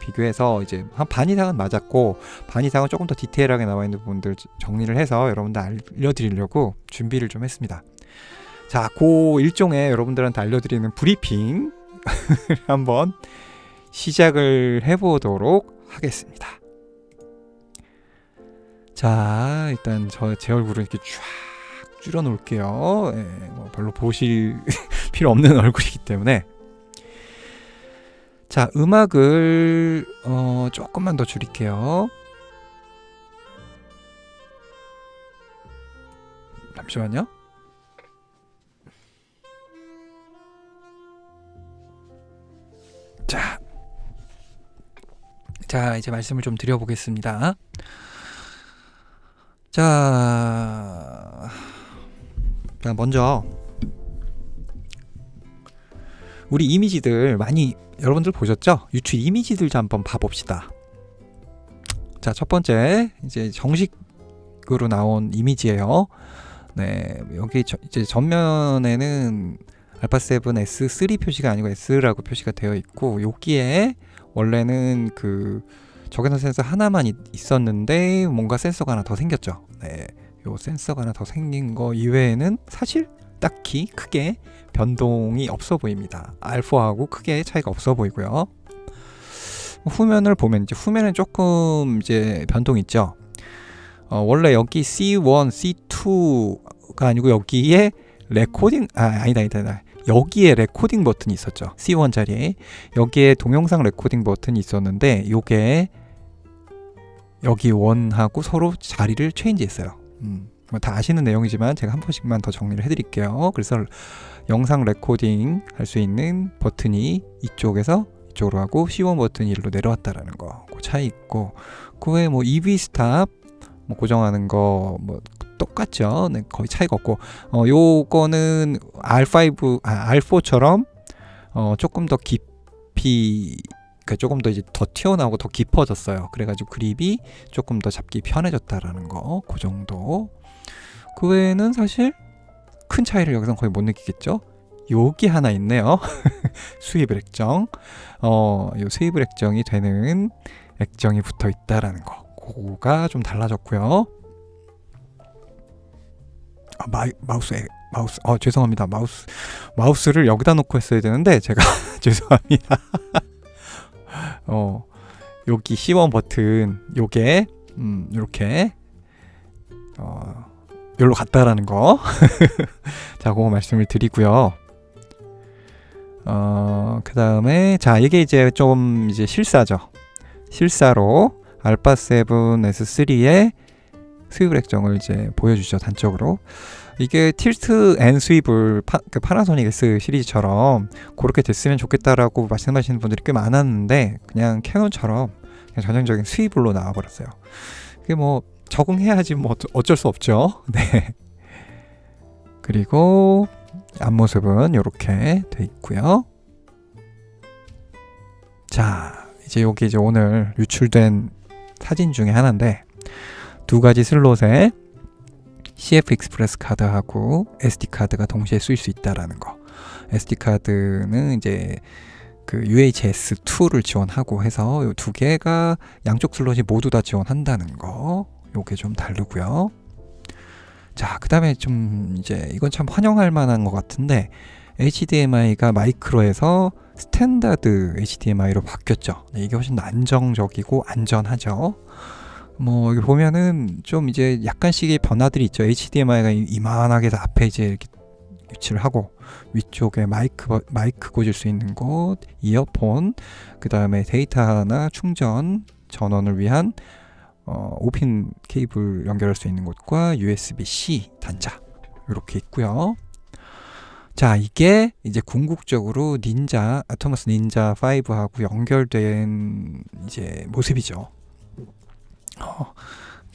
비교해서 이제 한 반 이상은 맞았고 반 이상은 조금 더 디테일하게 나와 있는 부분들 정리를 해서 여러분들 알려드리려고 준비를 좀 했습니다. 자, 그 일종의 여러분들한테 알려드리는 브리핑 한번 시작을 해보도록 하겠습니다. 자, 일단 제 얼굴을 이렇게 쫙 줄여 놓을게요. 뭐 별로 보실 필요 없는 얼굴이기 때문에. 자, 음악을 조금만 더 줄일게요. 잠시만요. 자, 이제 말씀을 좀 드려보겠습니다. 자, 먼저 우리 이미지들 많이 여러분들 보셨죠? 유튜브 이미지들 좀 한번 봐봅시다. 자, 첫 번째 이제 정식으로 나온 이미지예요. 네, 여기 이제 전면에는 알파7 S3 표시가 아니고 S라고 표시가 되어 있고, 여기에 원래는 그 적외선 센서 하나만 있었는데 뭔가 센서가 하나 더 생겼죠. 네, 요 센서가 하나 더 생긴 거 이외에는 사실 딱히 크게 변동이 없어 보입니다. 알파하고 크게 차이가 없어 보이고요. 후면을 보면 이제 후면은 조금 이제 변동이 있죠. 원래 여기 C1, C2가 아니고 여기에 레코딩 아니다. 여기에 레코딩 버튼이 있었죠. C1 자리에 여기에 동영상 레코딩 버튼이 있었는데 요게 여기 1하고 서로 자리를 체인지했어요. 다 아시는 내용이지만 제가 한 번씩만 더 정리를 해드릴게요. 그래서 영상 레코딩 할 수 있는 버튼이 이쪽에서 이쪽으로 하고 C1 버튼이 일로 내려왔다라는 거, 그 차이 있고, 그 외에 뭐 EV 스탑 뭐 고정하는 거 뭐 똑같죠. 네, 거의 차이가 없고, 요거는 R4처럼 조금 더 깊이, 그러니까 조금 더 이제 더 튀어나오고 더 깊어졌어요. 그래가지고 그립이 조금 더 잡기 편해졌다라는 거, 그 정도. 그 외에는 사실 큰 차이를 여기서 거의 못 느끼겠죠. 여기 하나 있네요. 수입 액정. 요 수입 액정이 되는 액정이 붙어 있다라는 거. 그거가 좀 달라졌고요. 마우스. 죄송합니다. 마우스를 여기다 놓고 했어야 되는데 제가 죄송합니다. 여기 C1 버튼 요게 이렇게 여기로 갔다라는 거. 자, 그거 말씀을 드리고요. 그 다음에 자, 이게 이제 좀 이제 실사로 알파7 S3의 스윕 액정을 이제 보여주죠. 단적으로 이게 틸트 앤 스윕을 그 파나소닉 S 시리즈처럼 그렇게 됐으면 좋겠다라고 말씀하시는 분들이 꽤 많았는데, 그냥 캐논처럼 그냥 전형적인 스윕으로 나와버렸어요. 그게 뭐 적응해야지 뭐 어쩔 수 없죠. 네. 그리고 앞모습은 이렇게 돼 있고요. 자, 이제 여기 이제 오늘 유출된 사진 중에 하나인데, 두 가지 슬롯에 CF 익스프레스 카드하고 SD 카드가 동시에 쓰일 수 있다라는 거. SD 카드는 이제 그 UHS-2를 지원하고 해서 이 두 개가 양쪽 슬롯이 모두 다 지원한다는 거. 요게 좀 다르고요. 자, 그 다음에 좀 이제 이건 참 환영할 만한 것 같은데, HDMI가 마이크로에서 스탠다드 HDMI로 바뀌었죠. 네, 이게 훨씬 더 안정적이고 안전하죠. 뭐 여기 보면은 좀 이제 약간씩의 변화들이 있죠. HDMI가 이만하게 앞에 이제 이렇게 위치를 하고, 위쪽에 마이크 꽂을 수 있는 곳, 이어폰, 그 다음에 데이터나 충전 전원을 위한 5핀 케이블 연결할 수 있는 곳과 USB-C 단자 이렇게 있고요. 자, 이게 이제 궁극적으로 아토머스 닌자 5하고 연결된 이제 모습이죠.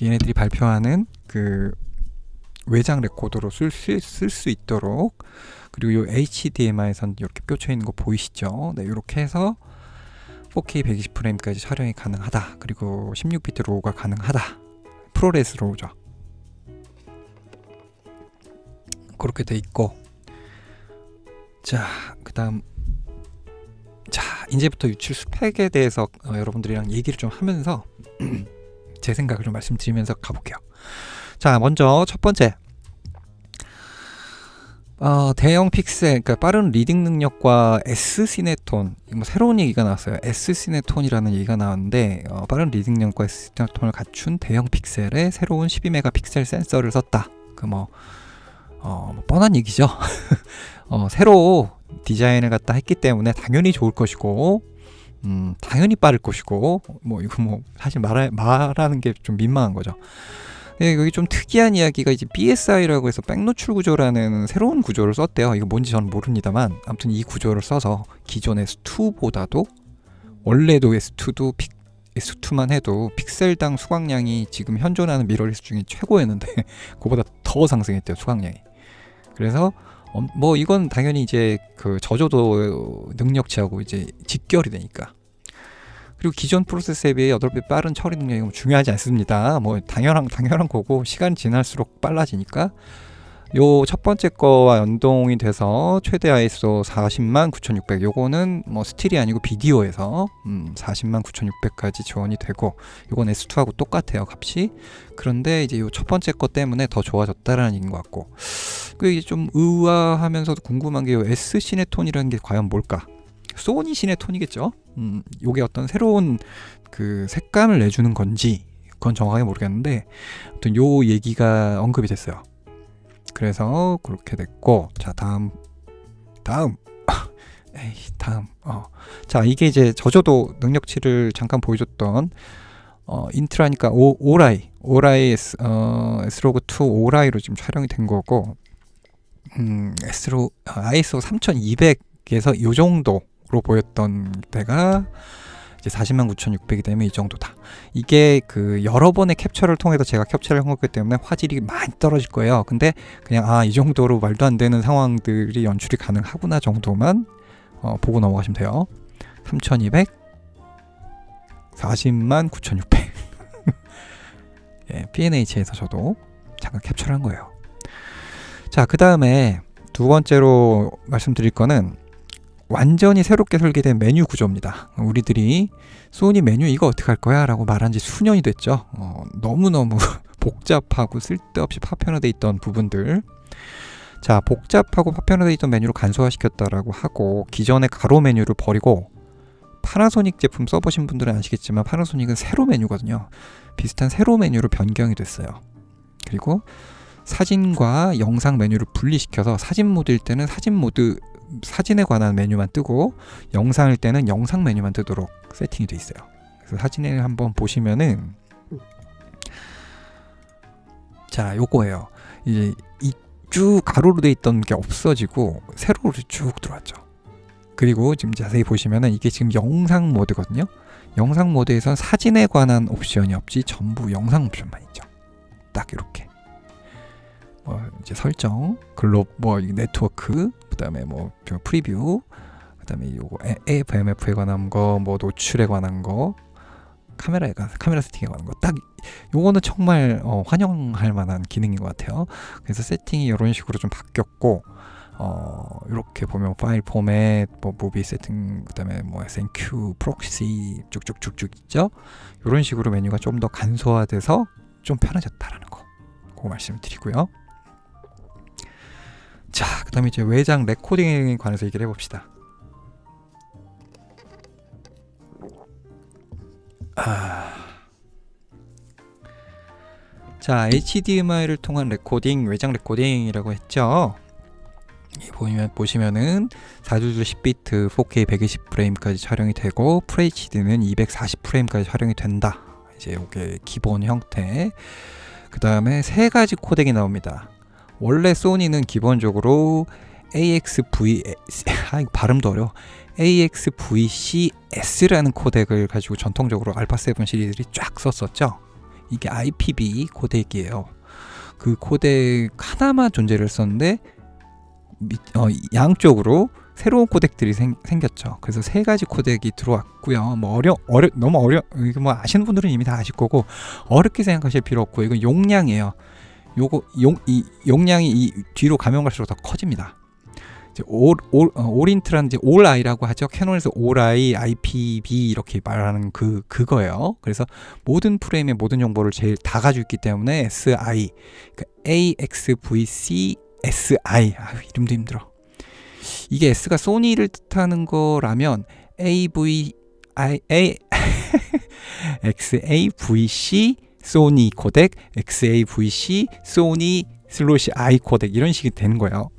얘네들이 발표하는 그 외장 레코더로 쓸 수 있도록, 그리고 이 HDMI에선 이렇게 꽂혀 있는 거 보이시죠? 네, 이렇게 해서 4K 120프레임까지 촬영이 가능하다. 그리고 16비트 로우가 가능하다. 프로레스 로우죠. 그렇게 돼 있고, 자, 그다음, 자, 이제부터 유출 스펙에 대해서 여러분들이랑 얘기를 좀 하면서 제 생각을 좀 말씀드리면서 가볼게요. 자, 먼저 첫 번째, 대형 픽셀, 그러니까 빠른 리딩 능력과 S-시네톤, 뭐 새로운 얘기가 나왔어요. S-시네톤이라는 얘기가 나왔는데, 빠른 리딩 능력과 S-시네톤을 갖춘 대형 픽셀에 새로운 12메가픽셀 센서를 썼다. 뭐 뻔한 얘기죠. 새로 디자인을 갖다 했기 때문에 당연히 좋을 것이고, 당연히 빠를 것이고, 이거 사실 말하는 게 좀 민망한 거죠. 네, 여기 좀 특이한 이야기가 이제 BSI라고 해서 백노출 구조라는 새로운 구조를 썼대요. 이거 뭔지 저는 모릅니다만, 아무튼 이 구조를 써서 기존 S2보다도, 원래도 S2만 해도 픽셀당 수강량이 지금 현존하는 미러리스 중에 최고였는데 그거보다 더 상승했대요, 수강량이. 그래서 이건 당연히 이제 그 저조도 능력치하고 이제 직결이 되니까. 그리고 기존 프로세스에 비해 8배 빠른 처리 능력이 중요하지 않습니다. 당연한 거고, 시간이 지날수록 빨라지니까. 요 첫 번째 거와 연동이 돼서 최대 ISO 409,600, 요거는 스틸이 아니고 비디오에서 409,600까지 지원이 되고, 요건 S2하고 똑같아요, 값이. 그런데 이제 요 첫 번째 거 때문에 더 좋아졌다라는 얘기인 것 같고, 그게 좀 의아하면서도 궁금한 게 요 S-시네톤이라는 게 과연 뭘까? 소니 시네톤이겠죠. 요게 어떤 새로운 그 색감을 내주는 건지 그건 정확하게 모르겠는데, 아무튼 요 얘기가 언급이 됐어요. 그래서 그렇게 됐고, 자, 다음 자, 이게 이제 저조도 능력치를 잠깐 보여줬던 인트라니까 오라이 S로그2 오라이로 지금 촬영이 된 거고, ISO 3200에서 요 정도로 보였던 때가 이제 409,600이 되면 이 정도다. 이게 그 여러 번의 캡처를 통해서 제가 캡처를 한 거기 때문에 화질이 많이 떨어질 거예요. 근데 그냥 이 정도로 말도 안 되는 상황들이 연출이 가능하구나 정도만 보고 넘어가시면 돼요. 3200, 409,600. 예, B&H에서 저도 잠깐 캡처를 한 거예요. 자, 그 다음에 두 번째로 말씀드릴 거는 완전히 새롭게 설계된 메뉴 구조입니다. 우리들이 소니 메뉴 이거 어떻게 할 거야? 라고 말한 지 수년이 됐죠. 너무너무 복잡하고 쓸데없이 파편화되어 있던 부분들. 자, 복잡하고 파편화되어 있던 메뉴를 간소화시켰다라고 하고, 기존의 가로 메뉴를 버리고, 파나소닉 제품 써보신 분들은 아시겠지만 파나소닉은 세로 메뉴거든요. 비슷한 세로 메뉴로 변경이 됐어요. 그리고 사진과 영상 메뉴를 분리시켜서 사진 모드일 때는 사진에 관한 메뉴만 뜨고, 영상일 때는 영상 메뉴만 뜨도록 세팅이 돼 있어요. 그래서 사진을 한번 보시면은, 자, 요거예요. 이제 이 쭉 가로로 돼 있던 게 없어지고 세로로 쭉 들어왔죠. 그리고 지금 자세히 보시면은 이게 지금 영상 모드거든요. 영상 모드에선 사진에 관한 옵션이 없이 전부 영상 옵션만 있죠. 딱 이렇게. 이제 설정, 네트워크, 그다음에 프리뷰, 그다음에 요거 AFMF에 관한 거, 노출에 관한 거, 카메라 세팅에 관한 거, 딱 요거는 정말 환영할 만한 기능인 것 같아요. 그래서 세팅이 이런 식으로 좀 바뀌었고, 이렇게 보면 파일 포맷, 무비 세팅, 그다음에 SNQ, 프록시 쭉쭉쭉쭉 있죠. 이런 식으로 메뉴가 좀 더 간소화돼서 좀 편해졌다라는 거, 그거 말씀드리고요. 자, 그 다음에 이제 외장 레코딩에 관해서 얘기를 해봅시다. 자, HDMI를 통한 레코딩, 외장 레코딩이라고 했죠. 보시면은 4두두 10비트 4K 120프레임까지 촬영이 되고, FHD는 240프레임까지 촬영이 된다. 이제 이게 기본 형태. 그 다음에 세 가지 코덱이 나옵니다. 원래 소니는 기본적으로 발음도 어려워. AXVCS라는 코덱을 가지고 전통적으로 알파7 시리즈들이 쫙 썼었죠. 이게 IPV 코덱이에요. 그 코덱 하나만 존재를 했었는데 양쪽으로 새로운 코덱들이 생겼죠. 그래서 세 가지 코덱이 들어왔고요. 너무 이거 아시는 분들은 이미 다 아실 거고, 어렵게 생각하실 필요 없고, 이건 용량이에요. 이 용량이 뒤로 가면 갈수록 더 커집니다. 이제 올인트라는 이제 올 I라고 하죠. 캐논에서 올 I, IPV 이렇게 말하는 그거예요. 그래서 모든 프레임의 모든 정보를 제일 다 가지고 있기 때문에 SI, 그러니까 AXVC SI. 이름도 힘들어. 이게 S가 소니를 뜻하는 거라면 XAVC 소니 코덱, XAVC 소니 슬롯이 I 코덱 이런 식이 되는 거예요.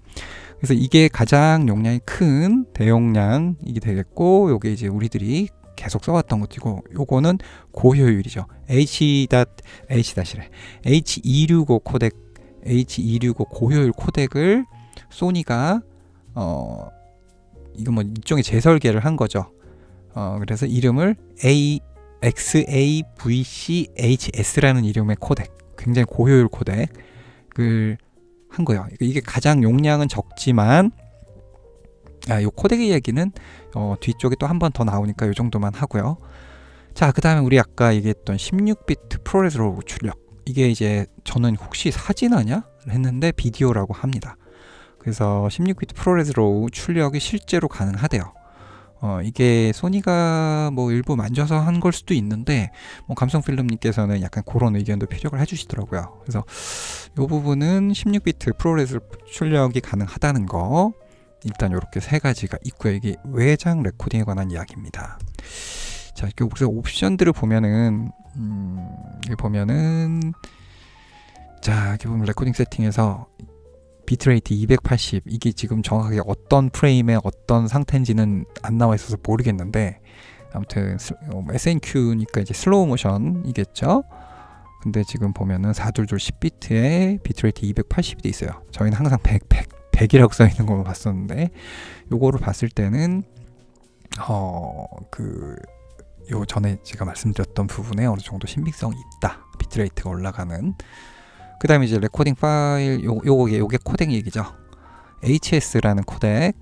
그래서 이게 가장 용량이 큰 대용량이 되겠고, 요게 이제 우리들이 계속 써왔던 것이고, 요거는 고효율이죠. H265 코덱, H265 고효율 코덱을 소니가 이거 뭐 일종의 재설계를 한 거죠. 그래서 이름을 XAVCHS라는 이름의 코덱, 굉장히 고효율 코덱을 한 거예요. 이게 가장 용량은 적지만, 이 코덱의 얘기는 뒤쪽에 또 한 번 더 나오니까 이 정도만 하고요. 자, 그 다음에 우리 아까 얘기했던 16비트 프로레스 로우 출력. 이게 이제 저는 혹시 사진하냐? 했는데 비디오라고 합니다. 그래서 16비트 프로레스 로우 출력이 실제로 가능하대요. 이게 소니가 뭐 일부 만져서 한 걸 수도 있는데, 뭐 감성필름님께서는 약간 그런 의견도 피력을 해주시더라고요. 그래서 이 부분은 16비트 프로레스 출력이 가능하다는 거, 일단 이렇게 세 가지가 있고요. 이게 외장 레코딩에 관한 이야기입니다. 자, 그래서 옵션들을 보면은 여기 보면은, 자, 여기 보면 레코딩 세팅에서 비트레이트 280, 이게 지금 정확하게 어떤 프레임의 어떤 상태인지는 안 나와 있어서 모르겠는데, 아무튼 SNQ니까 이제 슬로우 모션이겠죠. 근데 지금 보면은 422 10비트에 비트레이트 280이 돼 있어요. 저희는 항상 100이라고 써 있는 걸 봤었는데, 요거를 봤을 때는 요 전에 제가 말씀드렸던 부분에 어느 정도 신빙성이 있다. 비트레이트가 올라가는. 그 다음에 이제 레코딩 파일, 요게 코덱 얘기죠. HS라는 코덱,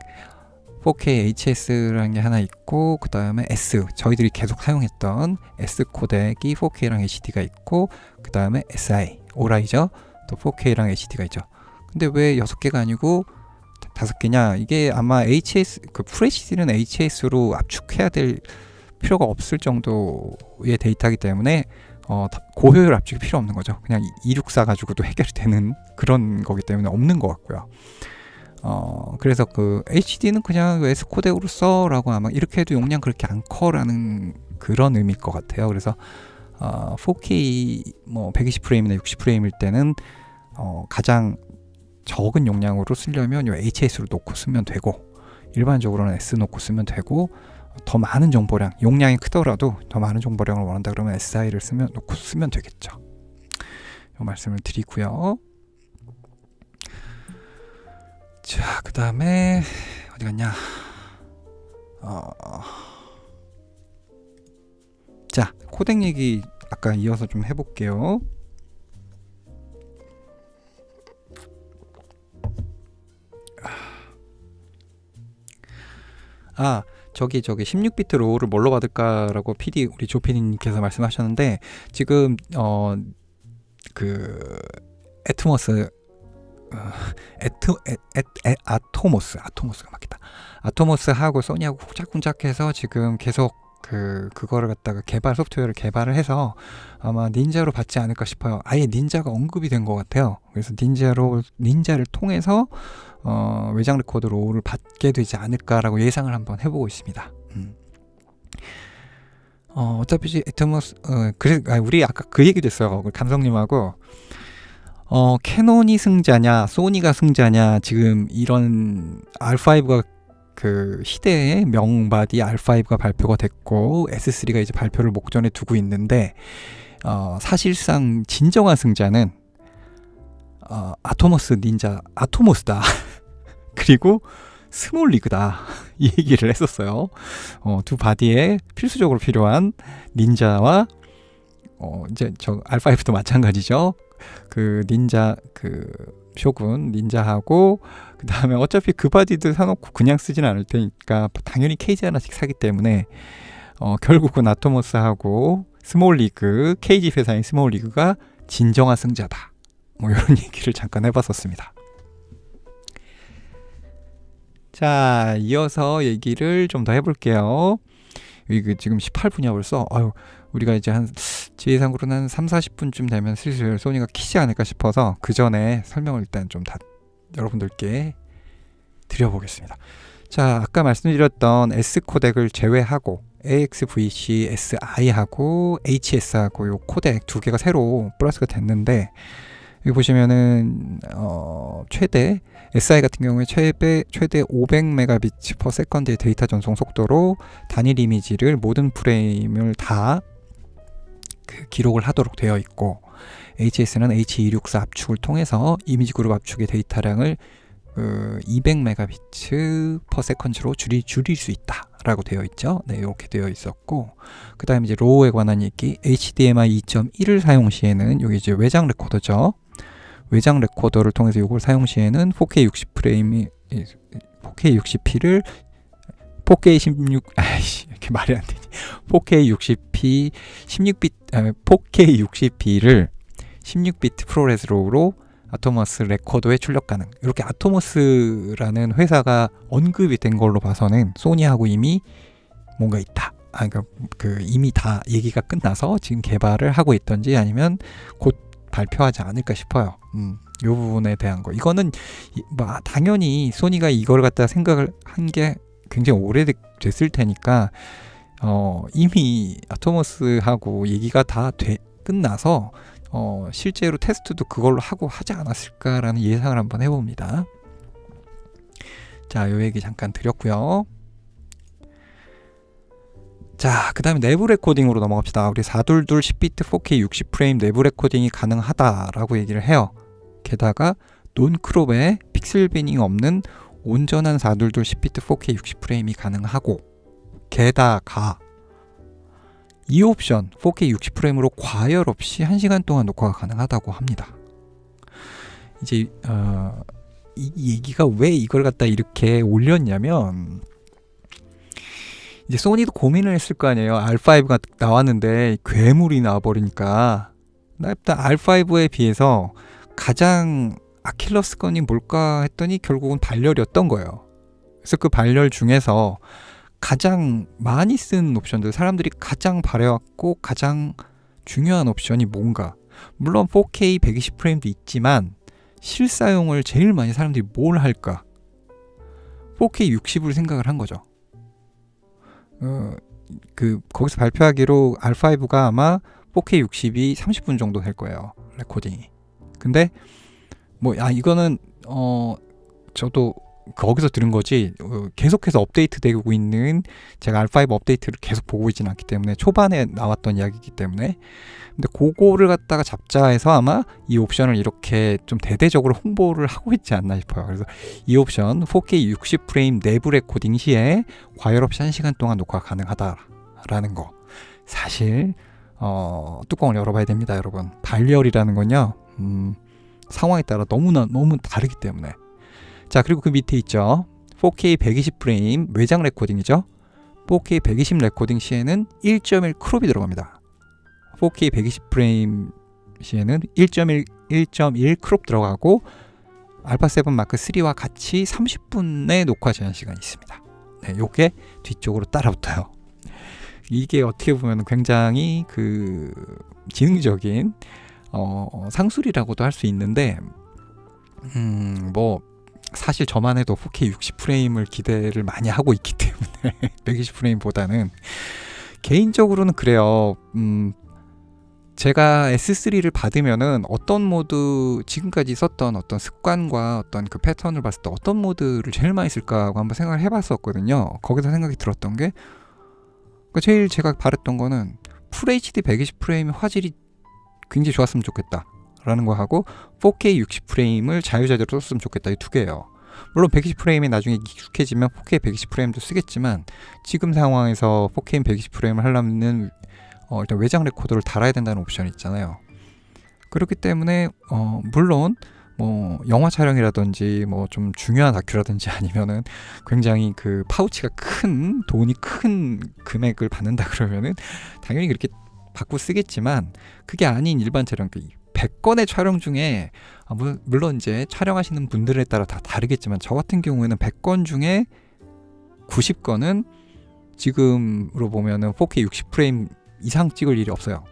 4K HS라는 게 하나 있고, 그 다음에 S, 저희들이 계속 사용했던 S 코덱이 4K랑 HD가 있고, 그 다음에 SI, ORI죠. 또 4K랑 HD가 있죠. 근데 왜 6개가 아니고 5개냐? 이게 아마 HS, FHD는 HS로 압축해야 될 필요가 없을 정도의 데이터이기 때문에 고효율 압축이 필요 없는 거죠. 그냥 264 가지고도 해결이 되는 그런 거기 때문에 없는 것 같고요. 그래서 HD는 그냥 S 코덱으로 써라고 아마 이렇게 해도 용량 그렇게 안 커라는 그런 의미일 것 같아요. 그래서 4K 뭐 120프레임이나 60프레임일 때는 가장 적은 용량으로 쓰려면 요 HS로 놓고 쓰면 되고, 일반적으로는 S 놓고 쓰면 되고, 더 많은 정보량, 용량이 크더라도 더 많은 정보량을 원한다 그러면 SI를 놓고 쓰면 되겠죠. 이 말씀을 드리고요. 자, 그 다음에 어디 갔냐? 자, 코덱 얘기 아까 이어서 좀 해볼게요. 저기 16비트 로우를 뭘로 받을까라고 우리 조PD님께서 말씀하셨는데, 지금 아토모스가 맞겠다. 아토모스하고 소니하고 쿵짝쿵짝해서 지금 계속 그거를 갖다가 소프트웨어를 개발을 해서 아마 닌자로 받지 않을까 싶어요. 아예 닌자가 언급이 된 것 같아요. 그래서 닌자를 통해서 외장 레코드 로우를 받게 되지 않을까라고 예상을 한번 해보고 있습니다. 어차피 애트모스 우리 아까 그 얘기도 했어요. 감성님하고 캐논이 승자냐 소니가 승자냐, 지금 이런 R5가 시대의 명바디 R5가 발표가 됐고 S3가 이제 발표를 목전에 두고 있는데, 사실상 진정한 승자는 아토모스다. 그리고 스몰 리그다. 이 얘기를 했었어요. 두 바디에 필수적으로 필요한 닌자와 이제 저 R5도 마찬가지죠. 닌자 쇼군 닌자하고, 그 다음에 어차피 그 바디들 사놓고 그냥 쓰진 않을 테니까 당연히 케이지 하나씩 사기 때문에 결국은 아토모스하고 스몰 리그, 케이지 회사인 스몰 리그가 진정한 승자다. 뭐 이런 얘기를 잠깐 해봤었습니다. 자, 이어서 얘기를 좀 더 해볼게요. 이게 지금 18분이야 벌써. 아유, 우리가 이제 제 예상으로는 한 3-40분쯤 되면 슬슬 소니가 키지 않을까 싶어서 그 전에 설명을 일단 좀 다 여러분들께 드려보겠습니다. 자, 아까 말씀드렸던 S 코덱을 제외하고 AXVC SI하고 HS하고 요 코덱 두 개가 새로 플러스가 됐는데, 여기 보시면은 최대 SI 같은 경우에 최대 500Mbps per second의 데이터 전송 속도로 단일 이미지를 모든 프레임을 다 기록을 하도록 되어 있고, HS는 H264 압축을 통해서 이미지 그룹 압축의 데이터량을 200Mbps per second로 줄일 수 있다 라고 되어 있죠. 네, 이렇게 되어 있었고, 그 다음에 이제 로우에 관한 얘기, HDMI 2.1을 사용 시에는 여기 이제 외장 레코더죠. 외장 레코더를 통해서 이걸 사용 시에는 4K 60 프레임이 4K 60p를 4K 16 이렇게 말이 안 되니 4K 60p 4K 60p를 16비트 프로레스 로우로 아토모스 레코더에 출력 가능. 이렇게 아토모스라는 회사가 언급이 된 걸로 봐서는 소니하고 이미 뭔가 있다. 그러니까 이미 다 얘기가 끝나서 지금 개발을 하고 있던지 아니면 곧 발표하지 않을까 싶어요. 이 부분에 대한 거. 이거는 당연히 소니가 이걸 갖다 생각을 한 게 굉장히 오래됐을 테니까 이미 아토모스하고 얘기가 다 끝나서 실제로 테스트도 그걸로 하고 하지 않았을까라는 예상을 한번 해봅니다. 자, 요 얘기 잠깐 드렸고요. 자, 그 다음에 내부 레코딩으로 넘어갑시다. 우리 422 10비트 4K 60프레임 내부 레코딩이 가능하다라고 얘기를 해요. 게다가 논크롭에 픽셀 비닝 없는 온전한 422 10비트 4K 60프레임이 가능하고, 게다가 이 옵션 4K 60프레임으로 과열 없이 1시간 동안 녹화가 가능하다고 합니다. 이제 이 얘기가 왜 이걸 갖다 이렇게 올렸냐면, 이제 소니도 고민을 했을 거 아니에요. R5가 나왔는데 괴물이 나와버리니까 일단 R5에 비해서 가장 아킬러스건이 뭘까 했더니 결국은 발열이었던 거예요. 그래서 그 발열 중에서 가장 많이 쓴 옵션들, 사람들이 가장 바래왔고 가장 중요한 옵션이 뭔가, 물론 4K 120프레임도 있지만 실사용을 제일 많이 사람들이 뭘 할까, 4K 60을 생각을 한 거죠. 거기서 발표하기로 R5가 아마 4K 60이 30분 정도 될 거예요, 레코딩이. 근데 이거는 저도 거기서 들은 거지, 계속해서 업데이트 되고 있는, 제가 R5 업데이트를 계속 보고 있지는 않기 때문에, 초반에 나왔던 이야기이기 때문에. 근데 그거를 갖다가 잡자 해서 아마 이 옵션을 이렇게 좀 대대적으로 홍보를 하고 있지 않나 싶어요. 그래서 이 옵션 4K 60프레임 내부 레코딩 시에 과열 없이 1시간 동안 녹화가 가능하다라는 거, 사실 뚜껑을 열어봐야 됩니다, 여러분. 발열이라는 건요, 상황에 따라 너무 다르기 때문에. 자, 그리고 그 밑에 있죠, 4K 120프레임 외장 레코딩이죠. 4K 120 레코딩 시에는 1.1 크롭이 들어갑니다. 4K 120프레임 시에는 1.1 크롭 들어가고, 알파7 마크 3와 같이 30분의 녹화 제한 시간이 있습니다. 네, 요게 뒤쪽으로 따라붙어요. 이게 어떻게 보면 굉장히 지능적인 상술이라고도 할 수 있는데, 사실 저만 해도 4K 60프레임을 기대를 많이 하고 있기 때문에 120프레임보다는 개인적으로는 그래요. 제가 S3를 받으면은 어떤 모드, 지금까지 썼던 어떤 습관과 어떤 그 패턴을 봤을 때 어떤 모드를 제일 많이 쓸까 하고 한번 생각을 해봤었거든요. 거기서 생각이 들었던 게, 제일 제가 바랬던 거는 풀 HD 120프레임 화질이 굉장히 좋았으면 좋겠다 라는 거 하고, 4K 60프레임을 자유자재로 썼으면 좋겠다, 이 두 개예요. 물론 120프레임이 나중에 익숙해지면 4K 120프레임도 쓰겠지만, 지금 상황에서 4K 120프레임을 하려면 일단 외장 레코더를 달아야 된다는 옵션이 있잖아요. 그렇기 때문에 물론 영화 촬영이라든지 좀 중요한 다큐라든지 아니면은 굉장히 파우치가 큰, 돈이 큰 금액을 받는다 그러면은 당연히 그렇게 받고 쓰겠지만, 그게 아닌 일반 촬영, 100건의 촬영 중에 물론 이제 촬영하시는 분들에 따라 다 다르겠지만 저 같은 경우에는 100건 중에 90건은 지금으로 보면은 4K 60프레임 이상 찍을 일이 없어요.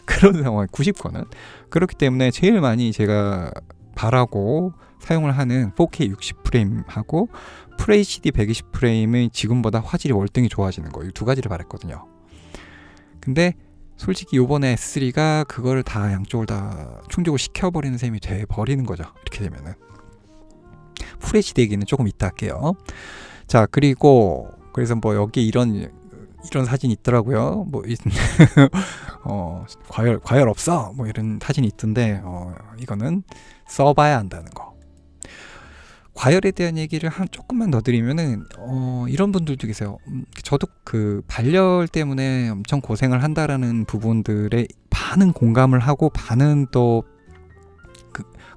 그런 상황 90건은 그렇기 때문에 제일 많이 제가 바라고 사용을 하는 4K 60프레임하고 FHD 120프레임의 지금보다 화질이 월등히 좋아지는 거, 이 두 가지를 바랬거든요. 근데 솔직히 요번에 S3가 그거를 다 양쪽을 다 충족을 시켜버리는 셈이 돼버리는 거죠. 이렇게 되면은 FHD 얘기는 조금 이따 할게요. 자, 그리고 그래서 뭐 여기 이런 사진이 있더라고요. 뭐 과열 없어 뭐 이런 사진이 있던데 이거는 써봐야 한다는 거. 과열에 대한 얘기를 조금만 더 드리면은 이런 분들도 계세요. 저도 그 발열 때문에 엄청 고생을 한다라는 부분들에 반은 공감을 하고 반은 또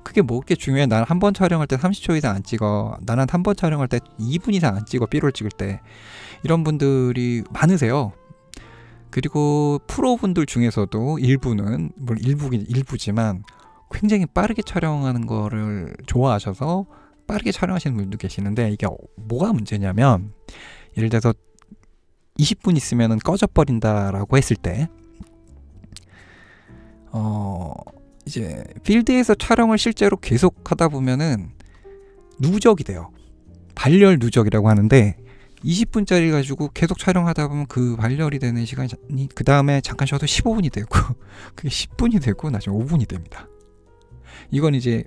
그게 뭐 그렇게 중요해. 난 한 번 촬영할 때 30초 이상 안 찍어. 나는 한 번 촬영할 때 2분 이상 안 찍어. B롤 찍을 때. 이런 분들이 많으세요. 그리고 프로분들 중에서도 일부는 물론 일부지만 굉장히 빠르게 촬영하는 거를 좋아하셔서 빠르게 촬영하시는 분도 계시는데 이게 뭐가 문제냐면 예를 들어서 20분 있으면 꺼져버린다라고 했을 때 이제 필드에서 촬영을 실제로 계속 하다 보면은 누적이 돼요. 발열 누적이라고 하는데 20분짜리 가지고 계속 촬영하다 보면 그 발열이 되는 시간이 그 다음에 잠깐 쉬어도 15분이 되고 그게 10분이 되고 나중에 5분이 됩니다. 이건 이제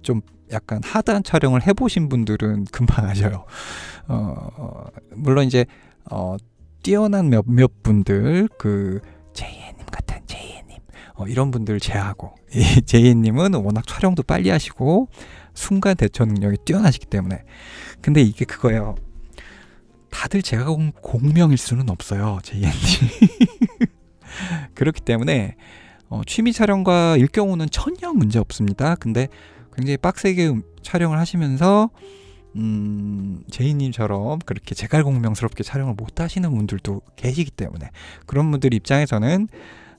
좀 약간 하드한 촬영을 해보신 분들은 금방 아셔요. 물론 이제 뛰어난 몇몇 분들 그 JN님 같은 JN님 이런 분들 제하고 JN님은 워낙 촬영도 빨리 하시고 순간 대처 능력이 뛰어나시기 때문에. 근데 이게 그거예요. 다들 제가 공명일 수는 없어요. JN님. 그렇기 때문에 취미 촬영과일 경우는 전혀 문제 없습니다. 근데 굉장히 빡세게 촬영을 하시면서 제이님처럼 그렇게 제갈공명스럽게 촬영을 못 하시는 분들도 계시기 때문에 그런 분들 입장에서는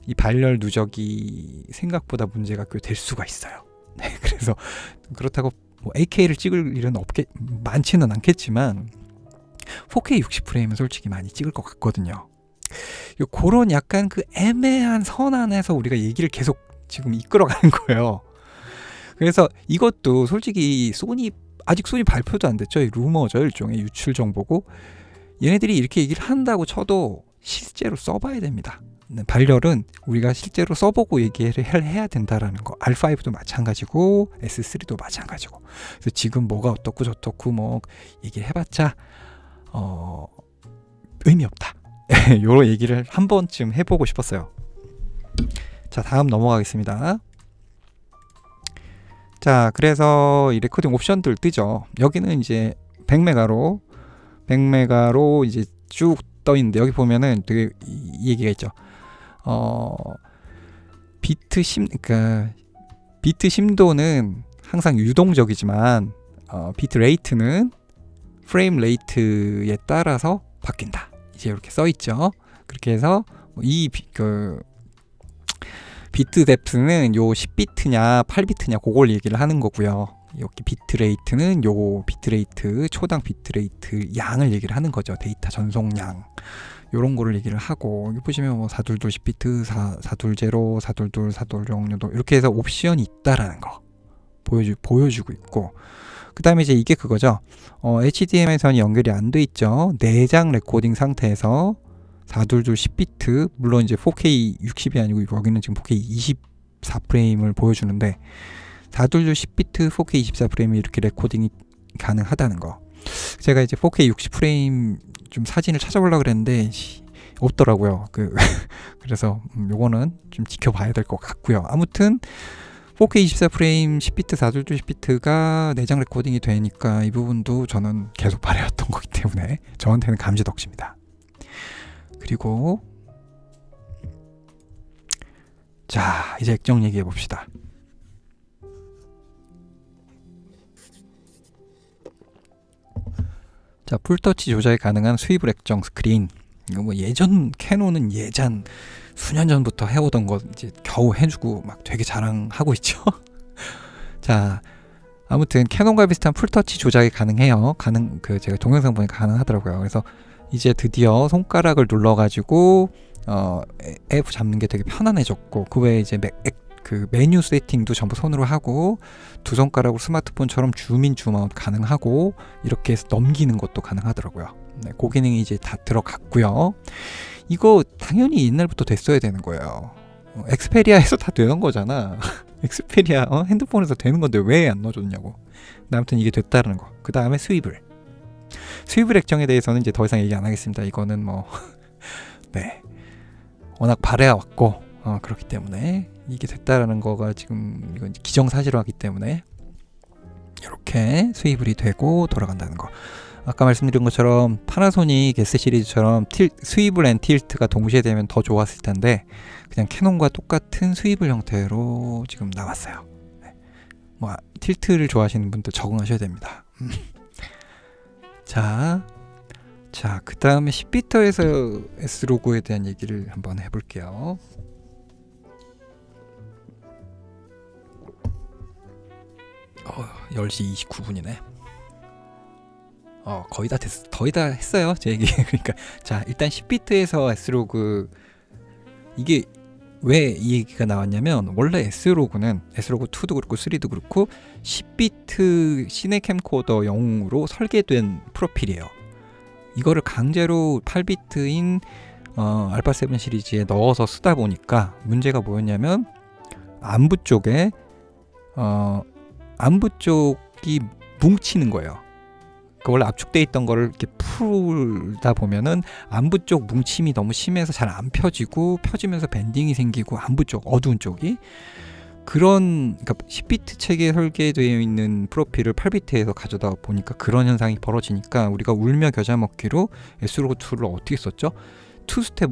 이 발열 누적이 생각보다 문제가 꽤 될 수가 있어요. 네, 그래서 그렇다고 뭐 AK를 찍을 일은 많지는 않겠지만 4K 60프레임은 솔직히 많이 찍을 것 같거든요. 그런 약간 그 애매한 선 안에서 우리가 얘기를 계속 지금 이끌어가는 거예요. 그래서 이것도 솔직히 아직 소니 발표도 안 됐죠. 루머죠. 일종의 유출 정보고 얘네들이 이렇게 얘기를 한다고 쳐도 실제로 써봐야 됩니다. 발열은 우리가 실제로 써보고 얘기를 해야 된다라는 거. R5도 마찬가지고 S3도 마찬가지고. 그래서 지금 뭐가 어떻고 저떻고 뭐 얘기를 해봤자 의미 없다. 요런 얘기를 한 번쯤 해보고 싶었어요. 자, 다음 넘어가겠습니다. 자, 그래서 이 레코딩 옵션들 뜨죠. 여기는 이제 100메가로 이제 쭉 떠 있는데 여기 보면은 되게 이 얘기가 있죠. 비트 심도는 항상 유동적이지만 비트 레이트는 프레임 레이트에 따라서 바뀐다. 이제 이렇게 써 있죠. 그렇게 해서 비트 뎁스는 요 10비트냐 8비트냐 그걸 얘기를 하는 거고요. 여기 비트레이트는 요 비트레이트 초당 비트레이트 양을 얘기를 하는 거죠. 데이터 전송량 요런 거를 얘기를 하고 여기 보시면 뭐 422 10비트 420 422 420 이렇게 해서 옵션이 있다라는 거 보여주고 있고 그 다음에 이제 이게 그거죠. HDMI 선이 연결이 안 돼 있죠. 내장 레코딩 상태에서 422 10비트 물론 이제 4K 60이 아니고 여기는 지금 4K 24프레임을 보여주는데 422 10비트 4K 24프레임이 이렇게 레코딩이 가능하다는 거. 제가 이제 4K 60프레임 좀 사진을 찾아보려고 그랬는데 없더라고요. 그래서 요거는 좀 지켜봐야 될 것 같고요. 아무튼 4K 24프레임 10비트 422 10비트가 내장 레코딩이 되니까 이 부분도 저는 계속 바래왔던 거기 때문에 저한테는 감지덕지입니다. 그리고 자, 이제 액정 얘기해 봅시다. 자, 풀터치 조작이 가능한 스위블 액정 스크린. 이거 뭐 캐논은 예전 수년 전부터 해오던 거 이제 겨우 해주고 막 되게 자랑하고 있죠. 자, 아무튼 캐논과 비슷한 풀터치 조작이 가능해요. 제가 동영상 보니까 가능하더라고요. 그래서 이제 드디어 손가락을 눌러가지고 앱 잡는 게 되게 편안해졌고, 그 외에 이제 그 메뉴 세팅도 전부 손으로 하고, 두 손가락으로 스마트폰처럼 줌인 줌아웃 가능하고, 이렇게 해서 넘기는 것도 가능하더라고요. 네, 그 기능이 이제 다 들어갔고요. 이거 당연히 옛날부터 됐어야 되는 거예요. 엑스페리아에서 다 되는 거잖아. 엑스페리아 핸드폰에서 되는 건데 왜 안 넣어줬냐고. 아무튼 이게 됐다는 거. 그 다음에 스위블 액정에 대해서는 이제 더 이상 얘기 안 하겠습니다. 이거는 뭐 네, 워낙 바래왔고 그렇기 때문에 이게 됐다라는 거가 지금 이건 기정사실화하기 때문에 이렇게 스위블이 되고 돌아간다는 거. 아까 말씀드린 것처럼 파나소닉 S 시리즈처럼 스위블 앤 틸트가 동시에 되면 더 좋았을 텐데 그냥 캐논과 똑같은 스위블 형태로 지금 나왔어요. 네. 뭐 틸트를 좋아하시는 분들 적응하셔야 됩니다. 자, 그 다음에 10비트에서 S로고에 대한 얘기를 한번 해볼게요. 어, 10시 29분이네. 거의 다 했어요. 제 얘기. 그러니까 자, 일단 10비트에서 S로그, 이게 왜 이 얘기가 나왔냐면, 원래 S로그는 S로그2도 그렇고 3도 그렇고 10비트 시네 캠코더 영웅으로 설계된 프로필이에요. 이거를 강제로 8비트인 알파 7 시리즈에 넣어서 쓰다 보니까 문제가 뭐였냐면, 안부 쪽에 안부 쪽이 뭉치는 거예요. 원래 압축돼 있던 거를 이렇게 풀다 보면은 안부 쪽 뭉침이 너무 심해서 잘 안 펴지고, 펴지면서 밴딩이 생기고, 안부 쪽 어두운 쪽이, 그러니까 10비트 체계에 설계되어 있는 프로필을 8비트에서 가져다 보니까 그런 현상이 벌어지니까, 우리가 울며 겨자 먹기로 S로그2를 어떻게 썼죠? 투스텝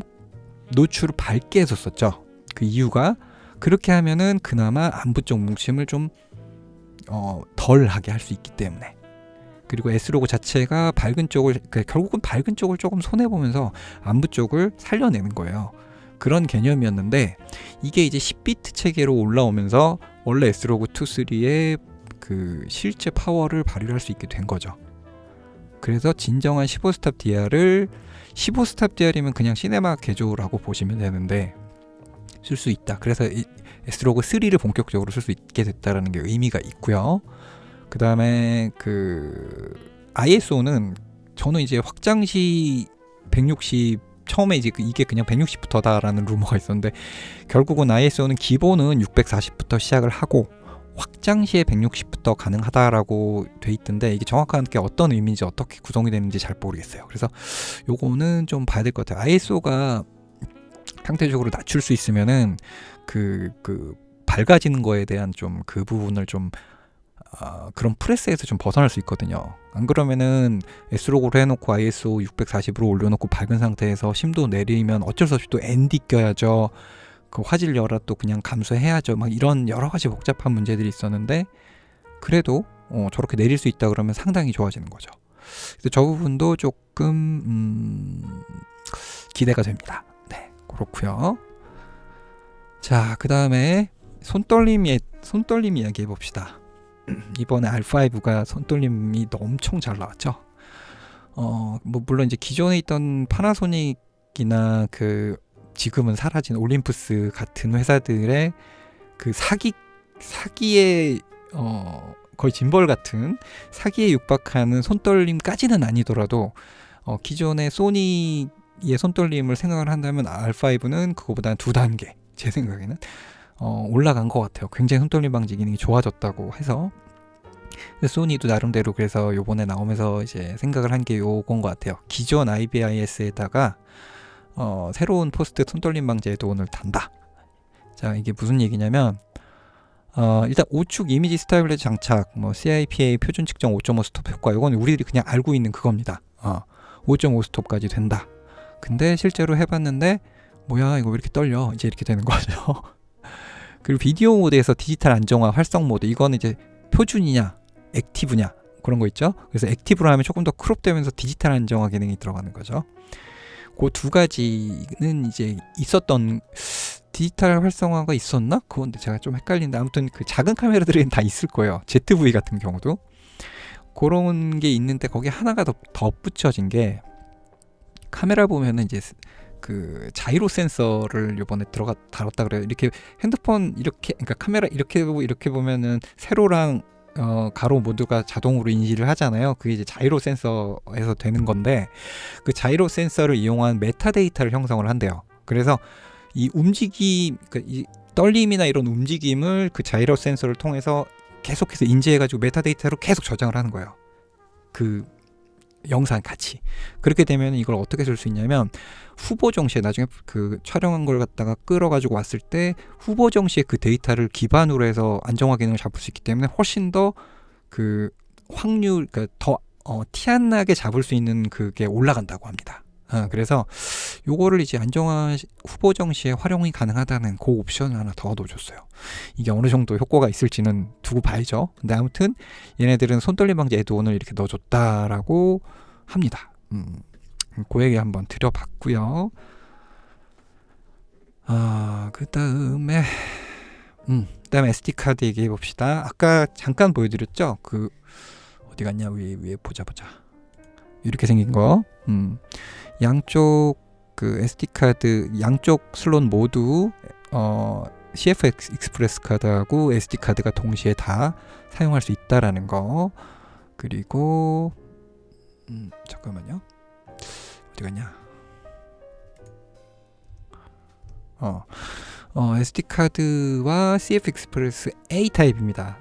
노출을 밝게 해서 썼죠. 그 이유가, 그렇게 하면은 그나마 안부 쪽 뭉침을 좀 덜하게 할 수 있기 때문에. 그리고 S로고 자체가 밝은 쪽을, 결국은 밝은 쪽을 조금 손해보면서 안부 쪽을 살려내는 거예요. 그런 개념이었는데, 이게 이제 10비트 체계로 올라오면서 원래 S로고 2, 3의 그 실제 파워를 발휘할 수 있게 된 거죠. 그래서 진정한 15스탑 DR을, 15스탑 DR이면 그냥 시네마 개조라고 보시면 되는데 쓸 수 있다. 그래서 이 S로고 3를 본격적으로 쓸 수 있게 됐다라는 게 의미가 있고요. 그 다음에 그 ISO는 저는 이제 확장시 160, 처음에 이제 이게 그냥 160부터다라는 루머가 있었는데, 결국은 ISO는 기본은 640부터 시작을 하고 확장시에 160부터 가능하다라고 돼 있던데, 이게 정확하게 어떤 의미인지 어떻게 구성이 되는지 잘 모르겠어요. 그래서 요거는 좀 봐야 될 것 같아요. ISO가 상대적으로 낮출 수 있으면은 그 밝아지는 거에 대한 좀 그 부분을 좀 그런 프레스에서 좀 벗어날 수 있거든요. 안 그러면은 S로고로 해놓고 ISO 640으로 올려놓고 밝은 상태에서 심도 내리면 어쩔 수 없이 또 ND 껴야죠. 그 화질 열화 또 그냥 감소해야죠. 막 이런 여러 가지 복잡한 문제들이 있었는데, 그래도 저렇게 내릴 수 있다 그러면 상당히 좋아지는 거죠. 그래서 저 부분도 조금 기대가 됩니다. 네, 그렇고요. 자, 그 다음에 손떨림 이야기 해봅시다. 이번에 R5가 손떨림이 엄청 잘 나왔죠. 뭐 물론 이제 기존에 있던 파나소닉이나 그 지금은 사라진 올림푸스 같은 회사들의 그 사기의 거의 짐벌 같은 사기에 육박하는 손떨림까지는 아니더라도 기존의 소니의 손떨림을 생각을 한다면 R5는 그거보다 2단계, 제 생각에는 올라간 것 같아요. 굉장히 손떨림 방지 기능이 좋아졌다고 해서. 소니도 나름대로 그래서 요번에 나오면서 이제 생각을 한 게 요건 것 같아요. 기존 IBIS에다가 새로운 포스트 손떨림 방지 에드온을 단다. 자, 이게 무슨 얘기냐면, 일단 우측 이미지 스타빌라이저 장착, 뭐 CIPA 표준 측정 5.5 스톱 효과, 이건 우리들이 그냥 알고 있는 그겁니다. 5.5 스톱까지 된다. 근데 실제로 해봤는데, 뭐야 이거 왜 이렇게 떨려? 이제 이렇게 되는 거죠. 그리고 비디오 모드에서 디지털 안정화 활성 모드, 이거는 이제 표준이냐 액티브냐 그런 거 있죠. 그래서 액티브로 하면 조금 더 크롭되면서 디지털 안정화 기능이 들어가는 거죠. 그 두 가지는 이제 있었던 디지털 활성화가 있었나? 그건데 제가 좀 헷갈린데 아무튼 그 작은 카메라들은 다 있을 거예요. ZV 같은 경우도 그런 게 있는데 거기 하나가 더 덧붙여진 게 카메라 보면은 이제 그 자이로 센서를 이번에 달았다 그래요. 이렇게 핸드폰 이렇게 그러니까 카메라 이렇게 보고 이렇게 보면은 세로랑 가로 모두가 자동으로 인지를 하잖아요. 그게 이제 자이로 센서에서 되는 건데 그 자이로 센서를 이용한 메타데이터를 형성을 한대요. 그래서 이 움직임, 그러니까 이 떨림이나 이런 움직임을 그 자이로 센서를 통해서 계속해서 인지해가지고 메타데이터로 계속 저장을 하는 거예요. 그 영상 같이. 그렇게 되면 이걸 어떻게 쓸 수 있냐면 후보 정시에 나중에 그 촬영한 걸 갖다가 끌어가지고 왔을 때 후보 정시에 그 데이터를 기반으로 해서 안정화 기능을 잡을 수 있기 때문에 훨씬 더 그 확률, 그러니까 더 티 안 나게 잡을 수 있는 그게 올라간다고 합니다. 그래서 요거를 이제 안정화 후보 정시에 활용이 가능하다는 그 옵션을 하나 더 넣어줬어요. 이게 어느 정도 효과가 있을지는 두고 봐야죠. 근데 아무튼 얘네들은 손떨림 방지 애드온을 이렇게 넣어줬다라고 합니다. 그 얘기 한번 드려봤고요. 그다음에 SD 카드 얘기해 봅시다. 아까 잠깐 보여드렸죠. 그 어디 갔냐, 위에 보자. 이렇게 생긴 거. 양쪽 그 SD 카드 양쪽 슬롯 모두 CF 익스프레스 카드하고 SD 카드가 동시에 다 사용할 수 있다라는 거. 그리고 잠깐만요. 어디 갔냐? SD 카드와 CF 익스프레스 A 타입입니다.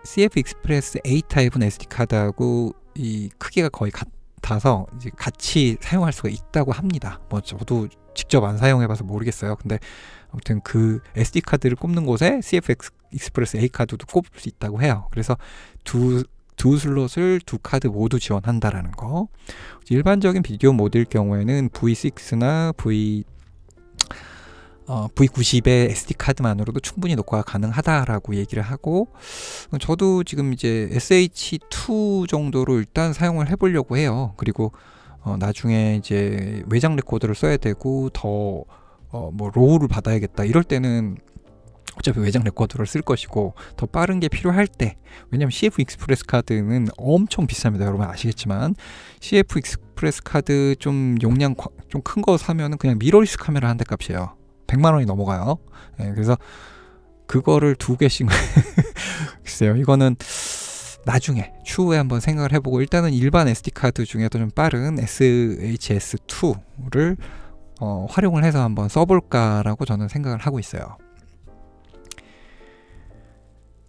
CF 익스프레스 A 타입은 SD 카드하고 이 크기가 거의 같아서 이제 같이 사용할 수가 있다고 합니다. 뭐 저도 직접 안 사용해봐서 모르겠어요. 근데 아무튼 그 SD 카드를 꼽는 곳에 CF 익스프레스 A 카드도 꼽을 수 있다고 해요. 그래서 두 슬롯을 두 카드 모두 지원한다라는 거. 일반적인 비디오 모드일 경우에는 V6나 V90의 SD 카드만으로도 충분히 녹화가 가능하다라고 얘기를 하고, 저도 지금 이제 SH2 정도로 일단 사용을 해보려고 해요. 그리고 나중에 이제 외장 레코더를 써야 되고 더 뭐 로우를 받아야겠다 이럴 때는 어차피 외장 레코더를 쓸 것이고, 더 빠른 게 필요할 때, 왜냐면 CF 익스프레스 카드는 엄청 비쌉니다. 여러분 아시겠지만 CF 익스프레스 카드 좀 용량 좀 큰 거 사면은 그냥 미러리스 카메라 한 대 값이에요. 100만 원이 넘어가요. 네, 그래서 그거를 두 개씩 글쎄요, 이거는 나중에 추후에 한번 생각을 해보고, 일단은 일반 SD 카드 중에도 좀 빠른 SHS2를 활용을 해서 한번 써볼까라고 저는 생각을 하고 있어요.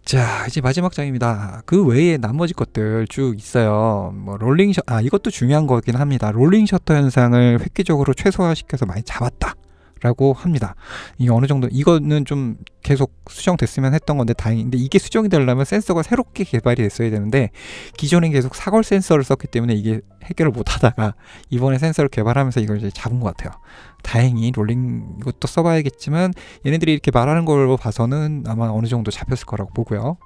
자, 이제 마지막 장입니다. 그 외에 나머지 것들 쭉 있어요. 뭐 롤링 이것도 중요한 거긴 합니다. 롤링 셔터 현상을 획기적으로 최소화시켜서 많이 잡았다 라고 합니다. 이게 어느 정도, 이거는 좀 계속 수정됐으면 했던 건데 다행인데, 이게 수정이 되려면 센서가 새롭게 개발이 됐어야 되는데 기존엔 계속 사걸 센서를 썼기 때문에 이게 해결을 못 하다가 이번에 센서를 개발하면서 이걸 이제 잡은 것 같아요. 다행히 롤링 이것도 써봐야겠지만 얘네들이 이렇게 말하는 걸 봐서는 아마 어느 정도 잡혔을 거라고 보고요.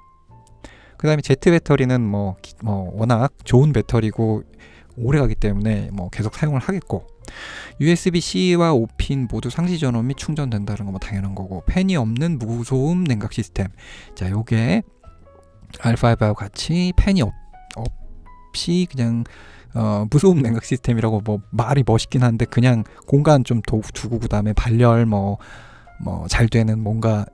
그 다음에 Z 배터리는 뭐 워낙 좋은 배터리고 오래 가기 때문에 뭐 계속 사용을 하겠고, USB-C와 5핀 모두 상시 전원 및 충전된다는 거 뭐 당연한 거고, 팬이 없는 무소음 냉각 시스템. 자, 요게 R5하고 같이 팬이 없이 그냥 무소음 냉각 시스템이라고 뭐 말이 멋있긴 한데, 그냥 공간 좀 두고 그다음에 발열 뭐 잘 되는 뭔가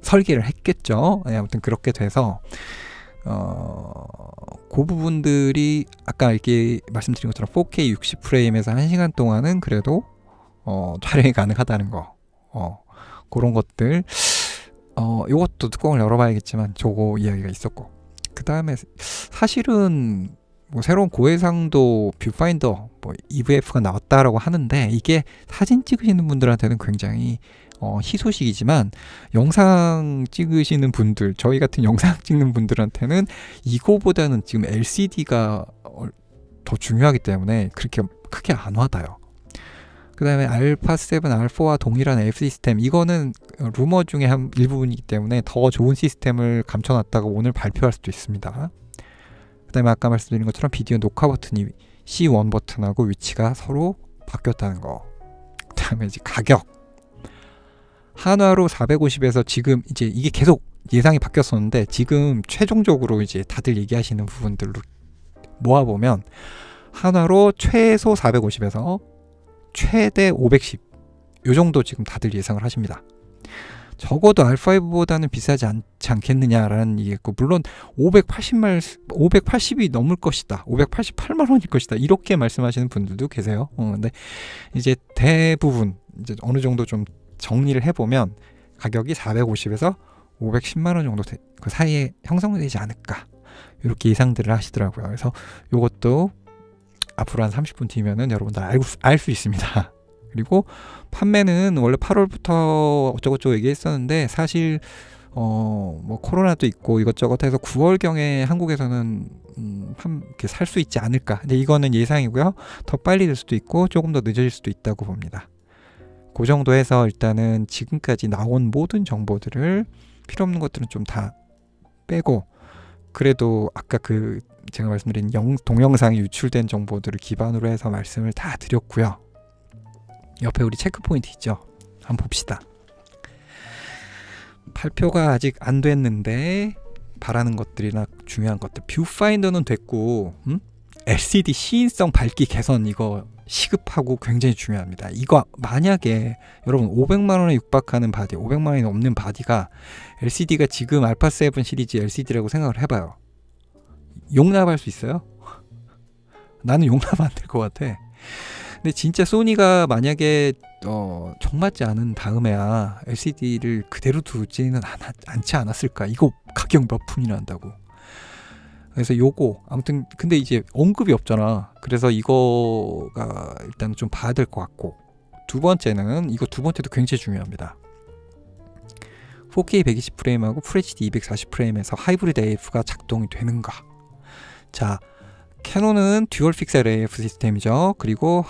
설계를 했겠죠. 네, 아무튼 그렇게 돼서 그 부분들이 아까 이렇게 말씀드린 것처럼 4K 60프레임에서 1시간 동안은 그래도 촬영이 가능하다는 거, 그런 것들, 요것도 뚜껑을 열어봐야겠지만 저거 이야기가 있었고, 그 다음에 사실은 뭐 새로운 고해상도 뷰파인더 뭐 EVF가 나왔다라고 하는데, 이게 사진 찍으시는 분들한테는 굉장히 희소식이지만 영상 찍으시는 분들, 저희 같은 영상 찍는 분들한테는 이거보다는 지금 LCD가 더 중요하기 때문에 그렇게 크게 안 와닿아요. 그 다음에 알파7 알파와 동일한 F 시스템, 이거는 루머 중에 한 일부분이기 때문에 더 좋은 시스템을 감춰놨다가 오늘 발표할 수도 있습니다. 그 다음에 아까 말씀드린 것처럼 비디오 녹화 버튼이 C1 버튼하고 위치가 서로 바뀌었다는 거. 그다음에 이제 가격. 한화로 450에서 지금 이제 이게 계속 예상이 바뀌었었는데 지금 최종적으로 이제 다들 얘기하시는 부분들로 모아보면 한화로 최소 450에서 최대 510 요 정도 지금 다들 예상을 하십니다. 적어도 R5보다는 비싸지 않지 않겠느냐라는 얘기였고, 물론 580이 넘을 것이다, 588만 원일 것이다, 이렇게 말씀하시는 분들도 계세요. 근데 이제 대부분 이제 어느 정도 좀 정리를 해보면 가격이 450에서 510만 원 정도 그 사이에 형성되지 않을까, 이렇게 예상들을 하시더라고요. 그래서 이것도 앞으로 한 30분 뒤면은 여러분들 알 수 있습니다. 그리고 판매는 원래 8월부터 어쩌고저쩌고 얘기했었는데 사실 뭐 코로나도 있고 이것저것 해서 9월경에 한국에서는 이렇게 살 수 있지 않을까. 근데 이거는 예상이고요. 더 빨리 될 수도 있고 조금 더 늦어질 수도 있다고 봅니다. 그 정도 해서 일단은 지금까지 나온 모든 정보들을 필요 없는 것들은 좀 다 빼고, 그래도 아까 그 제가 말씀드린 동영상이 유출된 정보들을 기반으로 해서 말씀을 다 드렸고요. 옆에 우리 체크포인트 있죠? 한번 봅시다. 발표가 아직 안 됐는데 바라는 것들이나 중요한 것들, 뷰파인더는 됐고 LCD 시인성 밝기 개선 이거 시급하고 굉장히 중요합니다. 이거 만약에 여러분 500만 원에 육박하는 바디, 500만 원이 넘는 바디가 LCD가 지금 알파 7 시리즈 LCD라고 생각을 해봐요. 용납할 수 있어요? 나는 용납 안 될 것 같아. 근데 진짜 소니가 만약에 정맞지 않은 다음에야 LCD를 그대로 두지는 않지 않았을까. 이거 가격 몇 푼이나 한다고. 그래서 요거 아무튼 근데 이제 언급이 없잖아. 그래서 이거가 일단 좀 봐야 될 것 같고, 두 번째는 이거 두 번째도 굉장히 중요합니다. 4K 120프레임하고 FHD 240프레임에서 하이브리드 AF가 작동이 되는가. 자, 캐논은 듀얼 픽셀 AF 시스템이죠. 그리고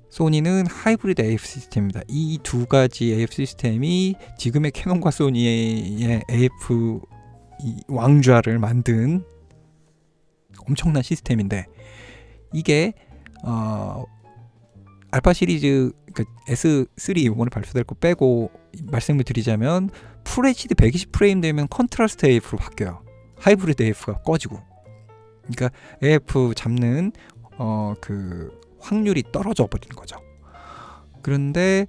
소니는 하이브리드 AF 시스템입니다. 이 두 가지 AF 시스템이 지금의 캐논과 소니의 AF 왕좌를 만든 엄청난 시스템인데, 이게 알파 시리즈 그러니까 S3 이번에 발표될 거 빼고 말씀을 드리자면 FHD 120프레임 되면 컨트라스트 AF로 바뀌어요. 하이브리드 AF가 꺼지고. 그러니까 AF 잡는 그 확률이 떨어져 버리는 거죠. 그런데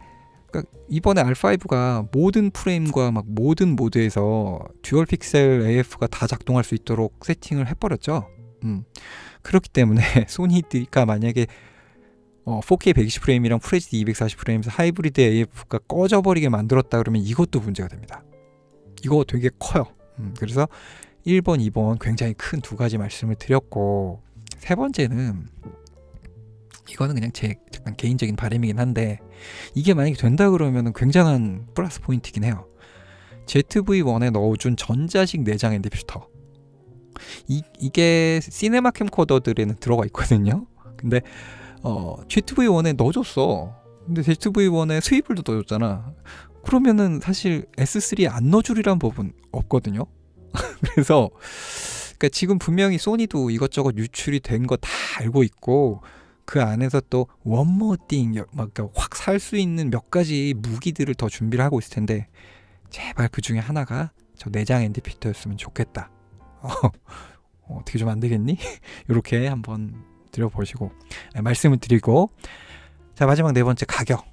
그러니까 이번에 R5가 모든 프레임과 막 모든 모드에서 듀얼 픽셀 AF가 다 작동할 수 있도록 세팅을 해버렸죠. 그렇기 때문에 소니가 만약에 4K 120프레임이랑 FHD 240프레임에서 하이브리드 AF가 꺼져버리게 만들었다 그러면 이것도 문제가 됩니다. 이거 되게 커요. 그래서 1번, 2번 굉장히 큰 두 가지 말씀을 드렸고, 세 번째는 이거는 그냥 제 약간 개인적인 바람이긴 한데, 이게 만약에 된다 그러면 굉장한 플러스 포인트이긴 해요. ZV-1에 넣어준 전자식 내장 엔디퓨터, 이게 시네마 캠코더들에는 들어가 있거든요. 근데 ZV-1에 넣어줬어. 근데 ZV-1에 스위블도 넣어줬잖아. 그러면은 사실 S3에 안 넣어주리란 법은 없거든요. 그래서 그러니까 지금 분명히 소니도 이것저것 유출이 된 거 다 알고 있고, 그 안에서 또 원모띵 확 살 수 있는 몇 가지 무기들을 더 준비를 하고 있을 텐데, 제발 그 중에 하나가 저 내장 엔디퓨터였으면 좋겠다. 어떻게 좀 안 되겠니? 이렇게 한번 드려보시고 말씀을 드리고, 자, 마지막 네 번째, 가격.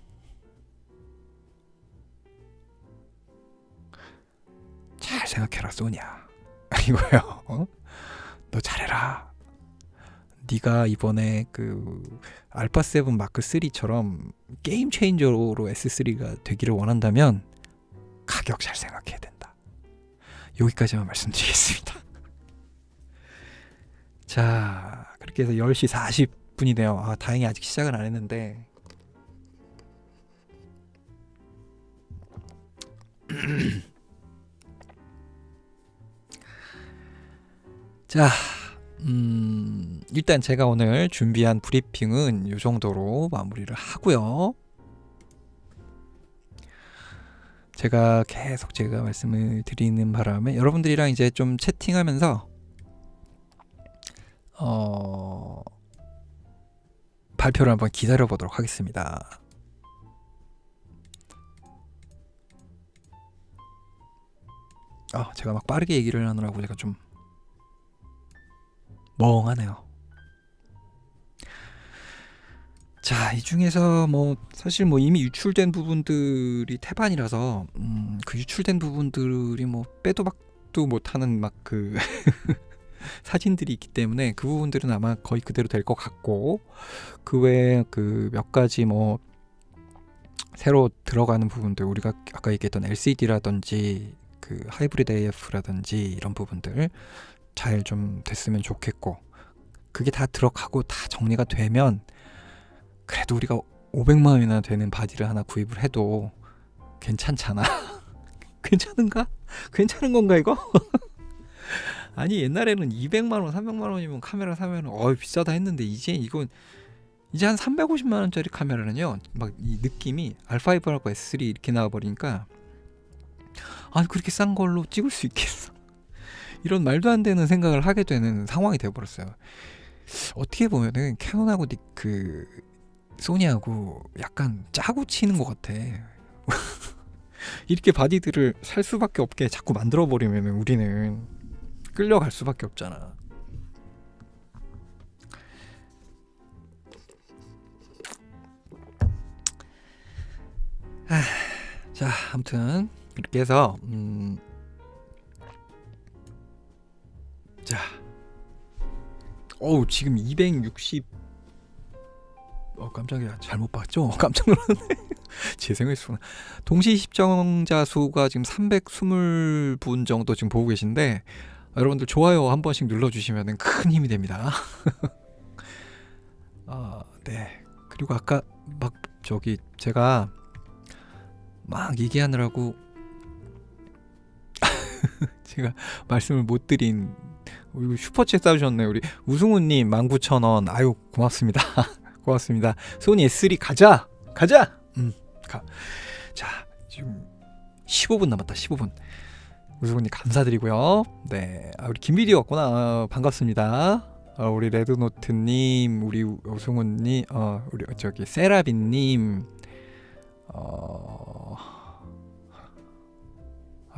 잘 생각해라 소니야. 이거요. 너 잘해라. 네가 이번에 그 알파 7 마크 3처럼 게임 체인저로 S3가 되기를 원한다면 가격 잘 생각해야 된다. 여기까지만 말씀드리겠습니다. 자, 그렇게 해서 10시 40분이네요. 다행히 아직 시작은 안 했는데 자, 일단 제가 오늘 준비한 브리핑은 이 정도로 마무리를 하고요. 제가 말씀을 드리는 바람에 여러분들이랑 이제 좀 채팅하면서 발표를 한번 기다려 보도록 하겠습니다. 제가 막 빠르게 얘기를 하느라고 제가 좀 멍하네요. 자, 이 중에서 뭐 사실 뭐 이미 유출된 부분들이 태반이라서 그 유출된 부분들이 뭐 빼도 박도 못하는 막 그 사진들이 있기 때문에 그 부분들은 아마 거의 그대로 될 것 같고, 그 외에 그 몇 가지 뭐 새로 들어가는 부분들, 우리가 아까 얘기했던 LCD라든지 그 하이브리드 AF라든지 이런 부분들 잘 좀 됐으면 좋겠고, 그게 다 들어가고 다 정리가 되면 그래도 우리가 500만 원이나 되는 바디를 하나 구입을 해도 괜찮잖아. 괜찮은가? 괜찮은 건가 이거? 아니 옛날에는 200만 원, 300만 원이면 카메라 사면은 비싸다 했는데 이제 한 350만 원짜리 카메라는요, 막 이 느낌이 R5하고 S3 이렇게 나와 버리니까 그렇게 싼 걸로 찍을 수 있겠어? 이런 말도 안 되는 생각을 하게 되는 상황이 되어 버렸어요. 어떻게 보면은 캐논하고 그 소니하고 약간 짜고 치는 것 같아. 이렇게 바디들을 살 수밖에 없게 자꾸 만들어 버리면 우리는 끌려갈 수밖에 없잖아. 자, 아무튼 이렇게 해서 자, 지금 260 깜짝이야, 잘못 봤죠? 깜짝 놀랐네. 재생횟수나 동시 시청자 수가 지금 320분 정도 지금 보고 계신데, 여러분들 좋아요 한 번씩 눌러주시면 큰 힘이 됩니다. 네. 그리고 아까 막 제가 막 얘기하느라고 제가 말씀을 못 드린, 우리 슈퍼챗 쏴주셨네요. 우리 우승우님 19,000원. 아유 고맙습니다. 고맙습니다. 소니 S3 가자. 자, 지금 15분 남았다. 15분. 우승우님 감사드리고요. 네, 우리 김비디 왔구나. 반갑습니다. 우리 레드노트님, 우리 우승우님, 우리 세라빈님,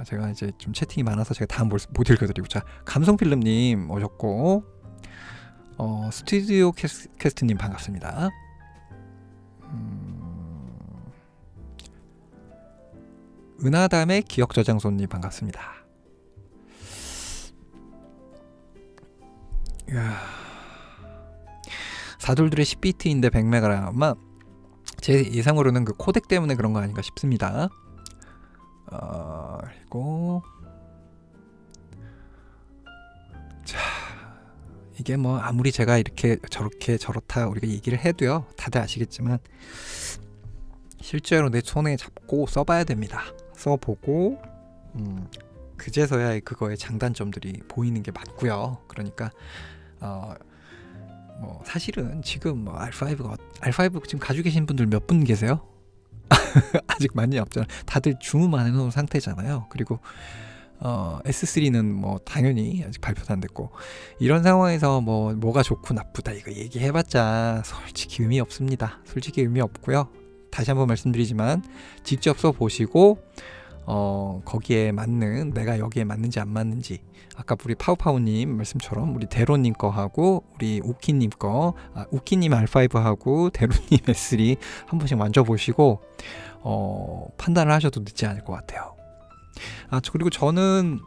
제가 이제 좀 채팅이 많아서 제가 다 못 읽어드리고, 자, 감성필름님 오셨고, 스튜디오 퀘스트님 반갑습니다. 은하담의 기억저장소님 반갑습니다. 이야, 사돌들의 10비트인데 100메가, 아마 제 예상으로는 그 코덱 때문에 그런 거 아닌가 싶습니다. 그리고 자, 이게 뭐 아무리 제가 이렇게 저렇게 저렇다 우리가 얘기를 해도요, 다들 아시겠지만 실제로 내 손에 잡고 써봐야 됩니다. 써보고 그제서야 그거의 장단점들이 보이는 게 맞고요. 그러니까 뭐 사실은 지금 뭐 R5 지금 가지고 계신 분들 몇 분 계세요? 아직 많이 없잖아요. 다들 주문만 해놓은 상태잖아요. 그리고 S3는 뭐 당연히 아직 발표도 안 됐고, 이런 상황에서 뭐가 좋고 나쁘다 이거 얘기해봤자 솔직히 의미 없습니다. 솔직히 의미 없고요. 다시 한번 말씀드리지만 직접 써보시고 거기에 맞는, 내가 여기에 맞는지 안 맞는지, 아까 우리 파우파우님 말씀처럼 우리 대로님 거하고 우리 우키님 거, 우키님 R5하고 대로님 S3 한 번씩 만져보시고 판단을 하셔도 늦지 않을 것 같아요. 그리고 저는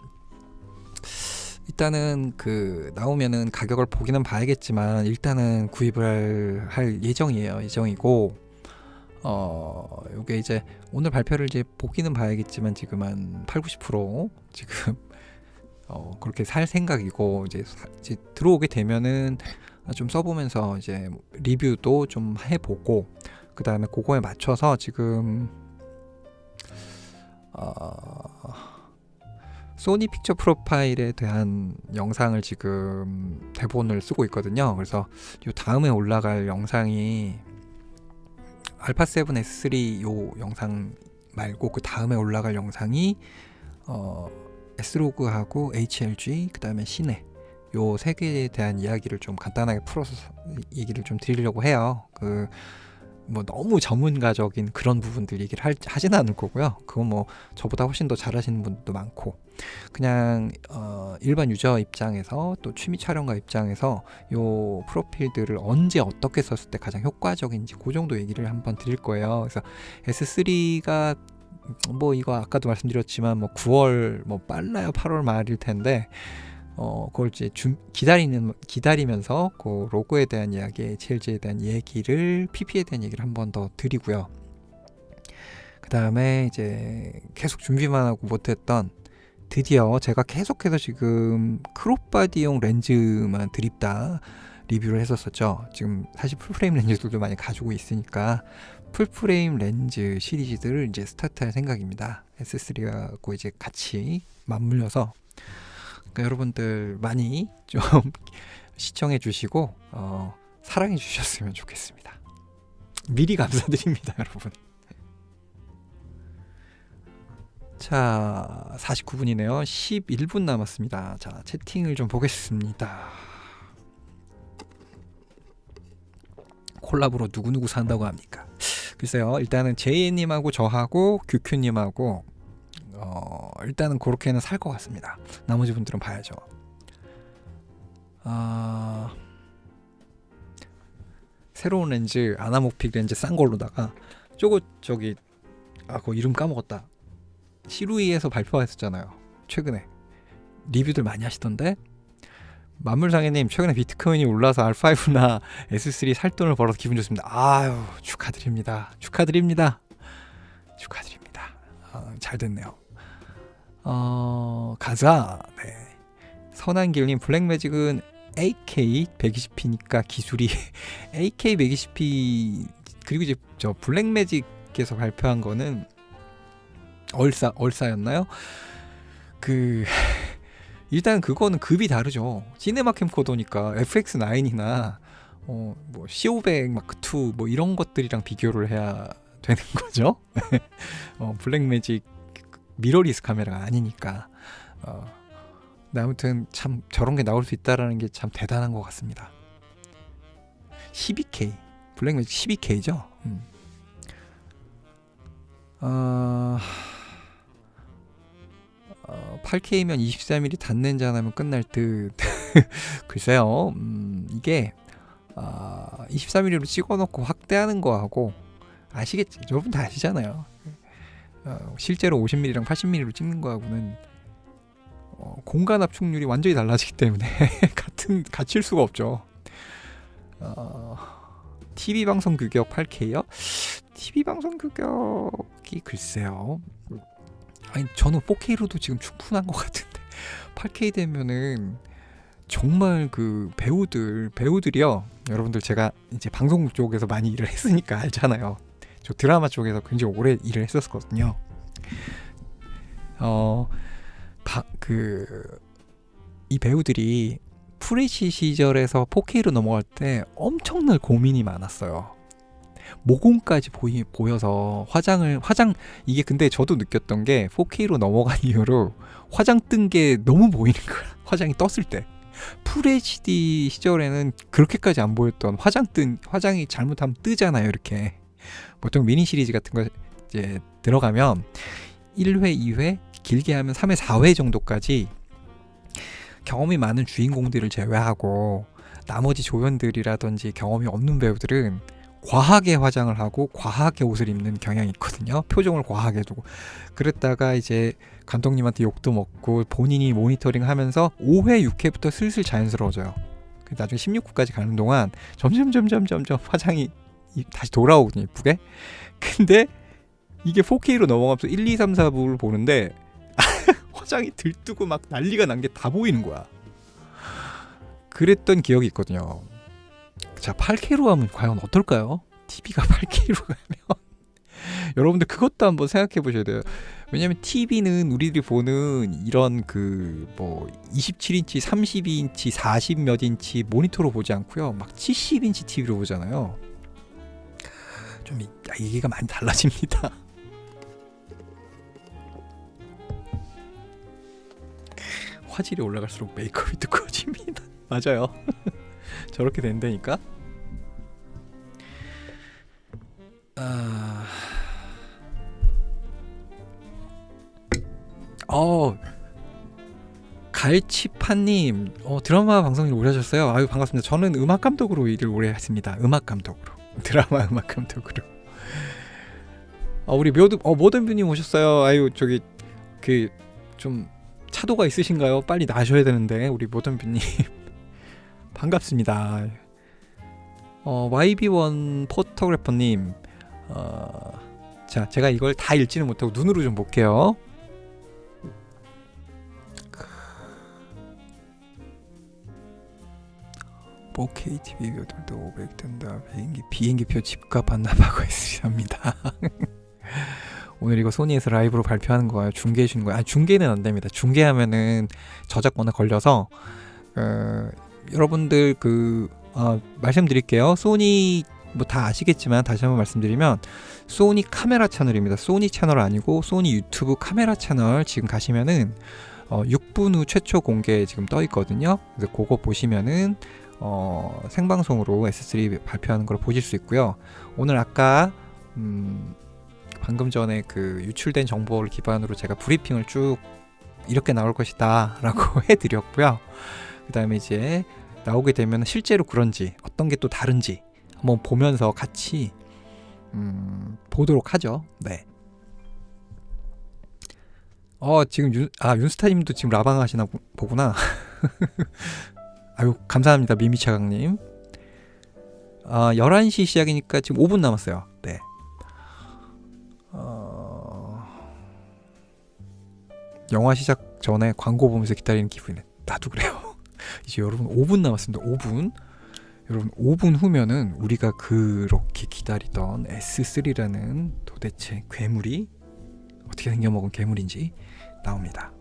일단은 그 나오면은 가격을 보기는 봐야겠지만 일단은 구입을 할 예정이고, 요게 이제 오늘 발표를 이제 보기는 봐야겠지만 지금 한 80-90% 지금 그렇게 살 생각이고, 이제 들어오게 되면은 좀 써보면서 이제 리뷰도 좀 해보고, 그 다음에 그거에 맞춰서 지금 소니 픽처 프로파일에 대한 영상을 지금 대본을 쓰고 있거든요. 그래서 요 다음에 올라갈 영상이 알파7 S3 요 영상 말고 그 다음에 올라갈 영상이 S로그하고 HLG, 그 다음에 시네, 요 세 개에 대한 이야기를 좀 간단하게 풀어서 얘기를 좀 드리려고 해요. 뭐 너무 전문가적인 그런 부분들 얘기를 하진 않을 거고요. 그건 뭐 저보다 훨씬 더 잘하시는 분들도 많고, 그냥 일반 유저 입장에서 또 취미 촬영가 입장에서 요 프로필들을 언제 어떻게 썼을 때 가장 효과적인지 그 정도 얘기를 한번 드릴 거예요. 그래서 S3가 뭐 이거 아까도 말씀드렸지만 뭐 9월 뭐 빨라야 8월 말일 텐데, 그걸 이제 기다리면서 그 로고에 대한 이야기, HLG에 대한 얘기를, PP에 대한 얘기를 한 번 더 드리고요. 그 다음에 이제 계속 준비만 하고 못했던, 드디어 제가 계속해서 지금 크롭바디용 렌즈만 드립다 리뷰를 했었었죠. 지금 사실 풀프레임 렌즈들도 많이 가지고 있으니까 풀프레임 렌즈 시리즈들을 이제 스타트할 생각입니다. S3하고 이제 같이 맞물려서. 그러니까 여러분들 많이 좀 시청해 주시고 사랑해 주셨으면 좋겠습니다. 미리 감사드립니다, 여러분. 자, 49분이네요. 11분 남았습니다. 자, 채팅을 좀 보겠습니다. 콜라보로 누구누구 산다고 합니까? 글쎄요, 일단은 제이님하고 저하고 규큐님하고 일단은 그렇게는 살 것 같습니다. 나머지 분들은 봐야죠. 새로운 렌즈, 아나모픽 렌즈 싼 걸로다가 그거 이름 까먹었다. 시루이에서 발표했었잖아요. 최근에 리뷰들 많이 하시던데, 만물상해님 최근에 비트코인이 올라서 R5나 S3 살 돈을 벌어서 기분 좋습니다. 아유, 축하드립니다. 잘 됐네요. 가자. 네. 선한길님, 블랙매직은 AK 120p니까 기술이 AK 120p, 그리고 이제 저 블랙매직에서 발표한 거는 얼싸였나요? 일단 그거는 급이 다르죠. 시네마 캠코더니까 FX9이나 뭐 C500 마크2 뭐 이런 것들이랑 비교를 해야 되는 거죠. 블랙매직 미러리스 카메라가 아니니까. 아무튼 참 저런 게 나올 수 있다라는 게 참 대단한 것 같습니다. 12K, 블랙매직 12K죠. 8K면 24mm 단렌즈 하나면 끝날 듯. 글쎄요, 이게 24mm로 찍어놓고 확대하는 거하고, 아시겠지? 여러분 다 아시잖아요. 실제로 50mm랑 80mm로 찍는 거하고는 공간 압축률이 완전히 달라지기 때문에 같일 수가 없죠. TV 방송 규격 8K요? TV 방송 규격이 글쎄요. 아니, 저는 4K로도 지금 충분한 것 같은데 8K 되면은 정말 그 배우들이요. 여러분들 제가 이제 방송 쪽에서 많이 일을 했으니까 알잖아요. 저 드라마 쪽에서 굉장히 오래 일을 했었거든요. 이 배우들이 프레시 시절에서 4K로 넘어갈 때 엄청난 고민이 많았어요. 모공까지 보여서 이게, 근데 저도 느꼈던 게 4K로 넘어간 이후로 화장 뜬 게 너무 보이는 거야. 화장이 떴을 때. 풀 HD 시절에는 그렇게까지 안 보였던 화장이 잘못하면 뜨잖아요. 이렇게 보통 미니 시리즈 같은 거 이제 들어가면 1회, 2회, 길게 하면 3회, 4회 정도까지 경험이 많은 주인공들을 제외하고 나머지 조연들이라든지 경험이 없는 배우들은 과하게 화장을 하고 과하게 옷을 입는 경향이 있거든요. 표정을 과하게 두고. 그랬다가 이제 감독님한테 욕도 먹고 본인이 모니터링 하면서 5회, 6회부터 슬슬 자연스러워져요. 나중에 16부까지 가는 동안 점점 화장이 다시 돌아오거든요. 이쁘게. 근데 이게 4K로 넘어가면서 1, 2, 3, 4부를 보는데 화장이 들뜨고 막 난리가 난 게 다 보이는 거야. 그랬던 기억이 있거든요. 자, 8K로 하면 과연 어떨까요? TV가 8K로 가면 여러분들 그것도 한번 생각해 보셔야 돼요. 왜냐면 TV는 우리들이 보는 이런 27인치, 32인치, 40 몇 인치 모니터로 보지 않고요. 막 70인치 TV로 보잖아요. 좀 얘기가 많이 달라집니다. 화질이 올라갈수록 메이크업이 두꺼워집니다. 맞아요. 저렇게 된다니까. 갈치파님, 드라마 방송일 오래 하셨어요. 아유, 반갑습니다. 저는 음악 감독으로 일을 오래 했습니다. 음악 감독으로. 드라마 음악 감독으로. 우리 모던뷰님 오셨어요. 아유, 저기 좀 차도가 있으신가요? 빨리 나셔야 되는데 우리 모던뷰님. 반갑습니다. YB1 포토그래퍼님, 자, 제가 이걸 다 읽지는 못하고 눈으로 좀 볼게요. KTV 교통도 500 된다. 비행기표 집값 반납하고 있습니다. 오늘 이거 소니에서 라이브로 발표하는 거예요. 중계해 주는 거예요. 중계는 안 됩니다. 중계하면은 저작권에 걸려서 여러분들 말씀드릴게요. 소니 뭐 다 아시겠지만 다시 한번 말씀드리면 소니 카메라 채널입니다. 소니 채널 아니고 소니 유튜브 카메라 채널 지금 가시면은 6분 후 최초 공개 지금 떠 있거든요. 그래서 그거 보시면은 생방송으로 S3 발표하는 걸 보실 수 있고요. 오늘 아까 방금 전에 유출된 정보를 기반으로 제가 브리핑을 쭉 이렇게 나올 것이다 라고 해드렸고요. 그 다음에 이제 나오게 되면 실제로 그런지 어떤 게 또 다른지 한번 보면서 같이 보도록 하죠. 네. 지금 윤스타님도 지금 라방 하시나 보구나. 아유, 감사합니다. 미미차강님. 11시 시작이니까 지금 5분 남았어요. 네. 영화 시작 전에 광고 보면서 기다리는 기분이네. 나도 그래요. 이제 여러분 5분 남았습니다. 5분. 여러분 5분 후면은 우리가 그렇게 기다리던 S3라는 도대체 괴물이 어떻게 생겨먹은 괴물인지 나옵니다.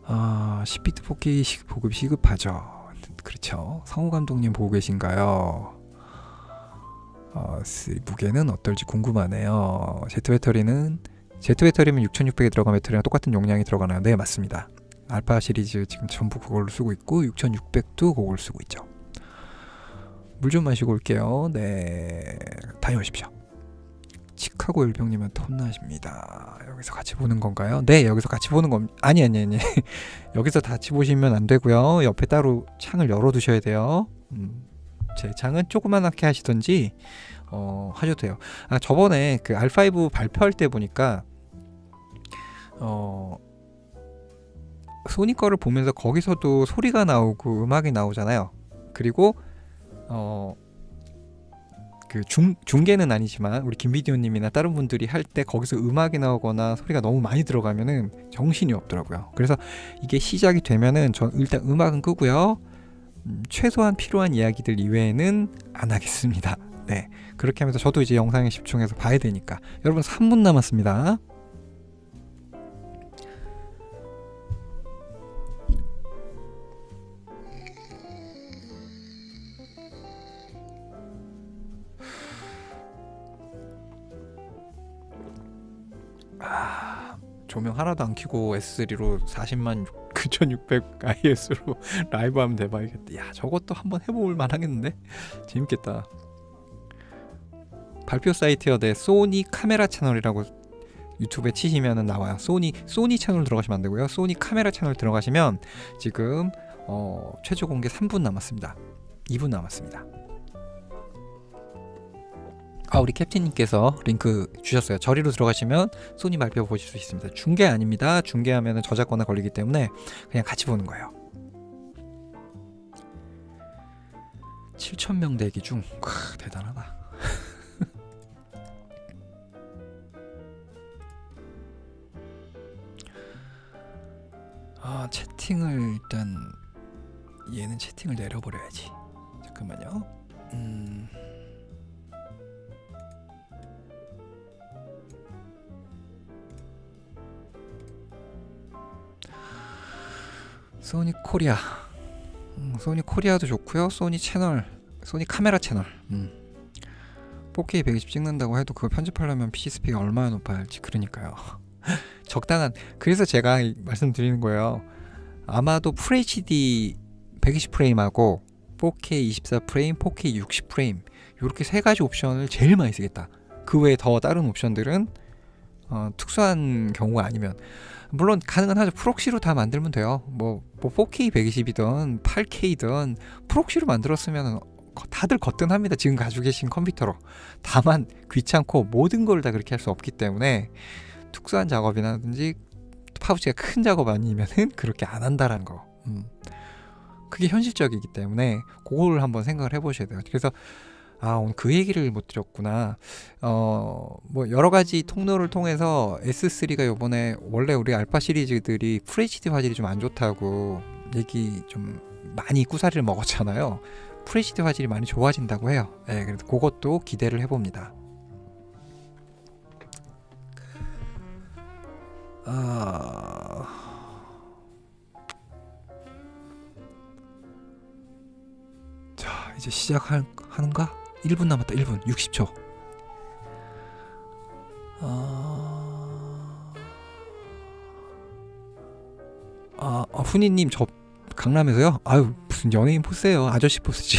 10비트 4K 보급 시급하죠. 그렇죠. 성우 감독님 보고 계신가요? 무게는 어떨지 궁금하네요. Z 배터리면 6600에 들어간 배터리랑 똑같은 용량이 들어가나요? 네, 맞습니다. 알파 시리즈 지금 전부 그걸로 쓰고 있고 6600도 그걸 쓰고 있죠. 물 좀 마시고 올게요. 네, 다녀오십시오. 치카고 일병님은 톱나십니다. 여기서 같이 보는 건가요? 네, 여기서 같이 보는 겁니다. 아니. 여기서 같이 보시면 안 되고요. 옆에 따로 창을 열어 두셔야 돼요. 제 창은 조그만하게 하시던지 하셔도 돼요. 저번에 R5 발표할 때 보니까 소니 거를 보면서 거기서도 소리가 나오고 음악이 나오잖아요. 그리고 중계는 아니지만 우리 김비디오님이나 다른 분들이 할 때 거기서 음악이 나오거나 소리가 너무 많이 들어가면은 정신이 없더라고요. 그래서 이게 시작이 되면은 전 일단 음악은 끄고요. 최소한 필요한 이야기들 이외에는 안 하겠습니다. 네, 그렇게 하면서 저도 이제 영상에 집중해서 봐야 되니까. 여러분 3분 남았습니다. 조명 하나도 안 켜고 S3로 40만 9600 IS로 라이브 하면 대박이겠다. 야, 저것도 한번 해볼 만하겠는데? 재밌겠다. 발표 사이트요. 네, 소니 카메라 채널이라고 유튜브에 치시면 나와요. 소니 채널 들어가시면 안 되고요. 소니 카메라 채널 들어가시면 지금 최초 공개 3분 남았습니다. 2분 남았습니다. 우리 캡틴님께서 링크 주셨어요. 저리로 들어가시면 소니 발표 보실 수 있습니다. 중계 아닙니다. 중계하면 저작권에 걸리기 때문에 그냥 같이 보는 거예요. 7,000명 대기 중. 대단하다. 채팅을 일단 얘는 채팅을 내려버려야지. 잠깐만요. 소니 코리아. 소니 코리아도 좋고요. 소니 채널, 소니 카메라 채널. 4K 120 찍는다고 해도 그거 편집하려면 PC 스펙이 얼마나 높아야 할지. 그러니까요. 적당한. 그래서 제가 말씀드리는 거예요. 아마도 FHD 120프레임하고 4K 24프레임, 4K 60프레임 이렇게 세 가지 옵션을 제일 많이 쓰겠다. 그 외에 더 다른 옵션들은 특수한 경우가 아니면 물론 가능은 하죠. 프록시로 다 만들면 돼요. 뭐 4K 120이든 8K든 프록시로 만들었으면 다들 거뜬합니다. 지금 가지고 계신 컴퓨터로. 다만 귀찮고 모든 걸 다 그렇게 할 수 없기 때문에 특수한 작업이라든지 파우치가 큰 작업 아니면은 그렇게 안 한다라는 거. 그게 현실적이기 때문에 그걸 한번 생각을 해보셔야 돼요. 그래서 오늘 그 얘기를 못 드렸구나. 뭐 여러 가지 통로를 통해서 S3가 요번에 원래 우리 알파 시리즈들이 FHD 화질이 좀 안 좋다고 얘기 좀 많이 꾸사리를 먹었잖아요. FHD 화질이 많이 좋아진다고 해요. 네, 그래서 그것도 기대를 해봅니다. 자, 이제 시작하는가? 1분 남았다. 1분 60초. 훈이님 저 강남에서요? 아유 무슨 연예인 포스예요. 아저씨 포스지.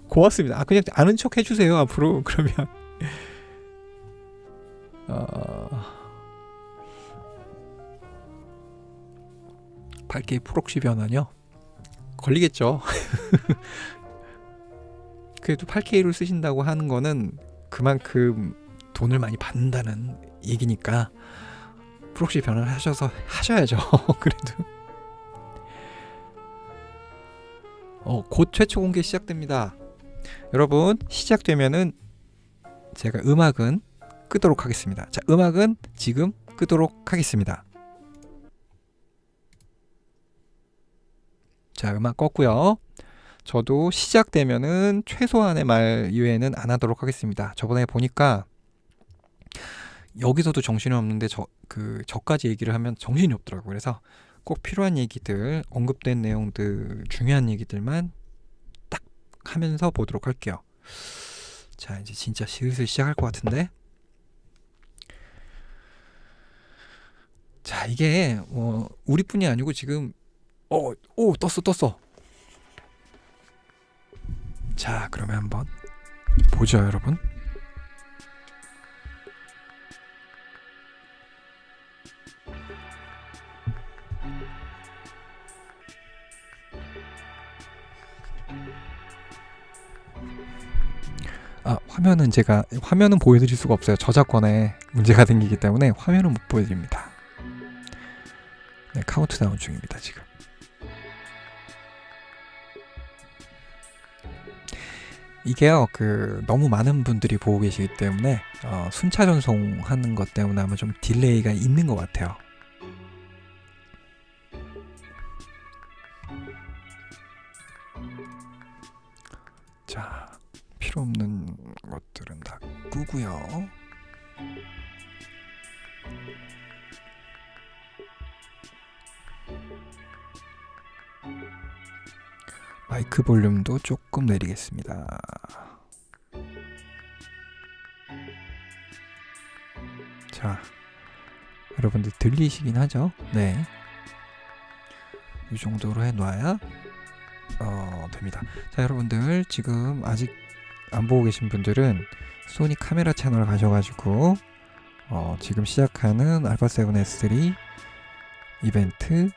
고맙습니다. 그냥 아는 척 해주세요 앞으로. 그러면 8K 프록시 변환요? 걸리겠죠. 그래도 8K로 쓰신다고 하는 거는 그만큼 돈을 많이 받는다는 얘기니까 프록시 변환을 하셔야죠. 그래도 곧 최초 공개 시작됩니다. 여러분 시작되면은 제가 음악은 끄도록 하겠습니다. 자, 음악은 지금 끄도록 하겠습니다. 자, 음악 껐고요. 저도 시작되면은 최소한의 말 이외에는 안 하도록 하겠습니다. 저번에 보니까 여기서도 정신이 없는데 저까지 얘기를 하면 정신이 없더라고요. 그래서 꼭 필요한 얘기들, 언급된 내용들, 중요한 얘기들만 딱 하면서 보도록 할게요. 자, 이제 진짜 슬슬 시작할 것 같은데. 자, 이게 우리뿐이 아니고 지금 떴어. 자, 그러면 한번 보죠, 여러분. 화면은 보여드릴 수가 없어요. 저작권에 문제가 생기기 때문에 화면은 못 보여드립니다. 네, 카운트다운 중입니다, 지금. 이게요, 너무 많은 분들이 보고 계시기 때문에 순차 전송하는 것 때문에 아마 좀 딜레이가 있는 것 같아요. 자, 필요 없는 것들은 다 끄고요. 마이크 볼륨도 조금 내리겠습니다. 자, 여러분들 들리시긴 하죠? 네, 이 정도로 해놔야 됩니다. 자, 여러분들 지금 아직 안 보고 계신 분들은 소니 카메라 채널 가셔가지고 지금 시작하는 알파7 S3 이벤트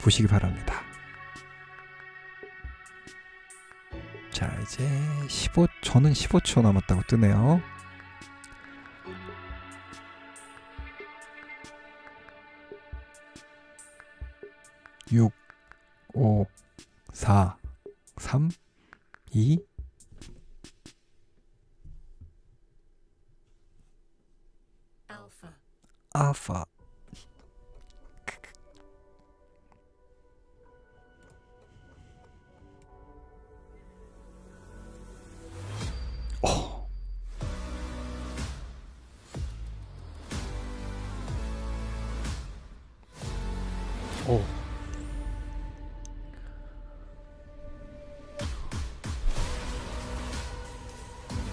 보시기 바랍니다. 자, 이제 저는 15초 남았다고 뜨네요. 6, 5, 4, 3, 2, 알파. 오.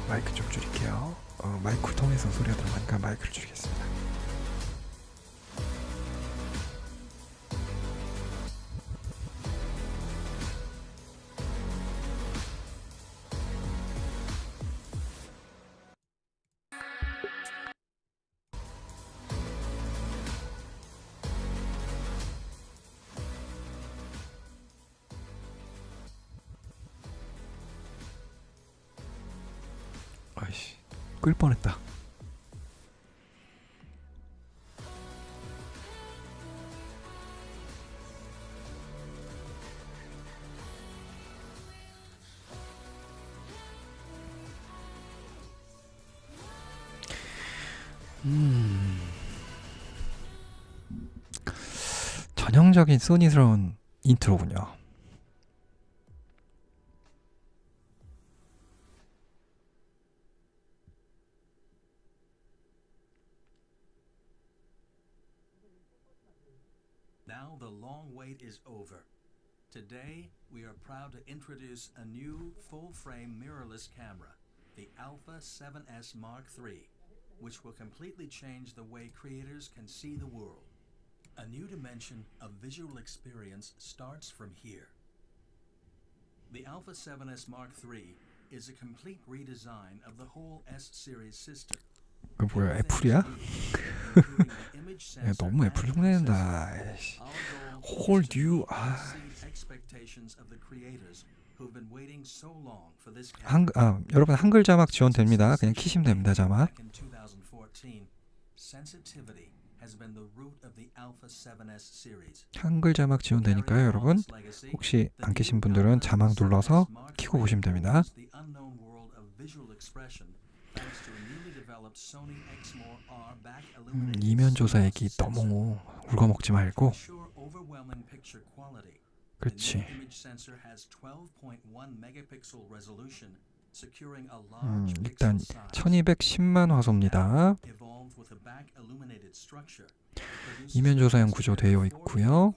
마이크 좀 줄일게요. 마이크를 통해서 소리가 들어가니까 마이크를 줄이겠습니다. 끌 뻔했다. 전형적인 소니스러운 인트로군요. Now the long wait is over. Today, we are proud to introduce a new full-frame mirrorless camera, the Alpha 7S Mark III, which will completely change the way creators can see the world. A new dimension of visual experience starts from here. The Alpha 7S Mark III is a complete redesign of the whole S-series system. 그 뭐야, 애플이야? 야, 너무 애플 흉내낸다. 홀 뉴. 여러분 한글 자막 지원됩니다. 그냥 키시면 됩니다. 자막. 한글 자막 지원되니까요. 여러분 혹시 안 계신 분들은 자막 눌러서 키고 보시면 됩니다. 이면 조사 얘기 너무 울거먹지 말고. 그렇지. 일단 1210만 화소입니다. 이면 조사형 구조 되어 있고요.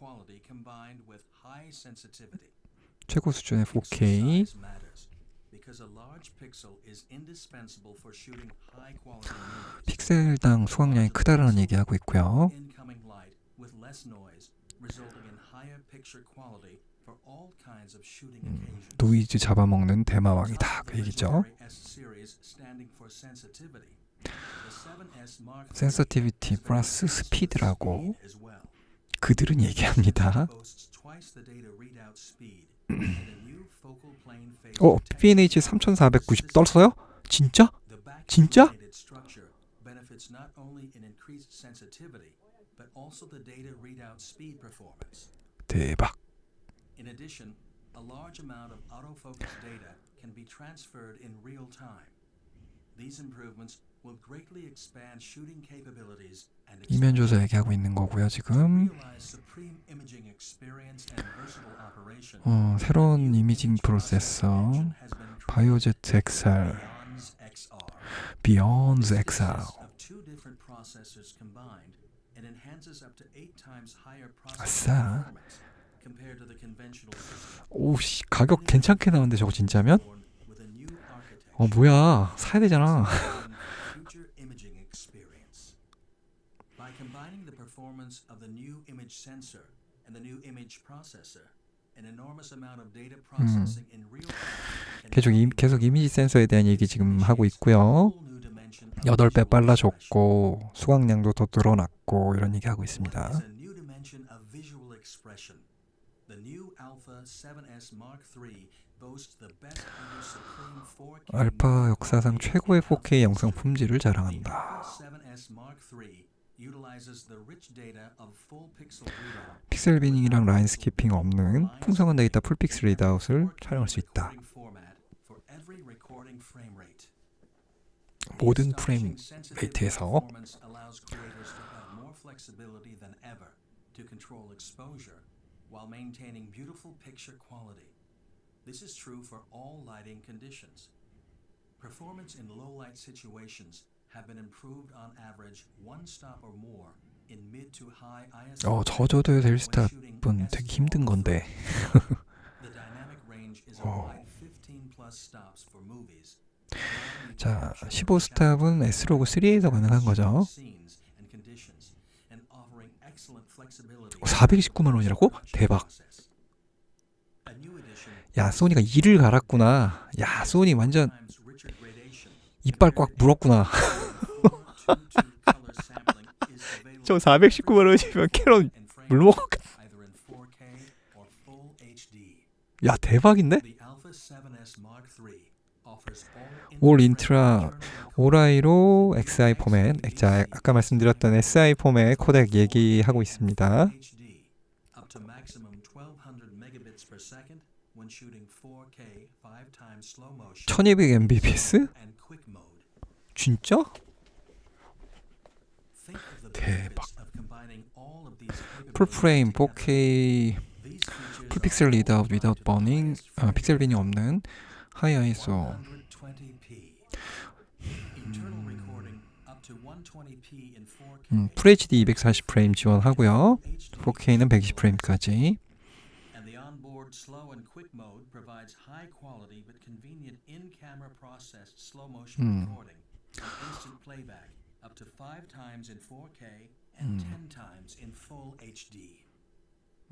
최고 수준의 4K. 픽셀당 수강량이 크다라는 얘기하고 있고요. 노이즈 잡아먹는 대마왕이다 그 얘기죠. 센서티비티 플러스 스피드라고 그들은 얘기합니다. PNH 3490 떴어요? 진짜? 진짜? 대박. In addition, a large amount of autofocus data can be transferred in real time. These improvements will greatly expand shooting capabilities and 이면 조사 얘기하고 있는 거고요, 지금. 새로운 이미징 프로세서 바이오제트 XR, Beyond XR. 아싸. 오씨, 가격 괜찮게 나오는데 저거 진짜면? 뭐야, 사야 되잖아. 계속 이미지 센서에 대한 얘기 지금 하고 있고요. 8배 빨라졌고 수강량도 더 늘어났고 이런 얘기 하고 있습니다. 알파 역사상 최고의 4K 영상 품질을 자랑한다. 픽셀 비닝이랑 라인 스키핑 없는 풍성한 데이터 풀픽셀 리드아웃을 촬영할 수 있다. 모든 프레임 레이트에서 while maintaining beautiful picture quality. This is true for all lighting conditions. Performance in low light situations have been improved on average 1 stop or more in mid to high ISO. 저조도에서 1스탑은 되게 힘든 건데. The dynamic range is a wide 15 plus stops for movies. 자, 15스탑은 S로그 3에서 가능한 거죠. 419만 원이라고? 대박. 야, 소니가 이를 갈았구나. 야, 소니 완전 이빨 꽉 물었구나. 저 419만 원이면 캐논 물 먹었겠다. 야, 대박인데? 올 인트라 오라이로 XI 포맷, 자, 아까 말씀드렸던 SI 포맷 코덱 얘기하고 있습니다. HD up to maximum 1200 megabits per second when shooting 4K 5 times slow motion 1200 Mbps? and quick mode. 진짜? Think of the 대박. benefits of combining all of these 풀프레임 capabilities 4K together. These features 풀픽셀 are all 리드아웃 provided 위다웃 with 버닝, highest frame 픽셀 빈이 rate, 없는 하이 ISO 120p. Internal recording up to 120p in 4K. FHD 240프레임 지원하고요. 4K는 120프레임까지. And the onboard slow and quick mode provides high quality but convenient in-camera processed slow motion recording and instant playback up to 5 times in 4K and 10 times in full HD.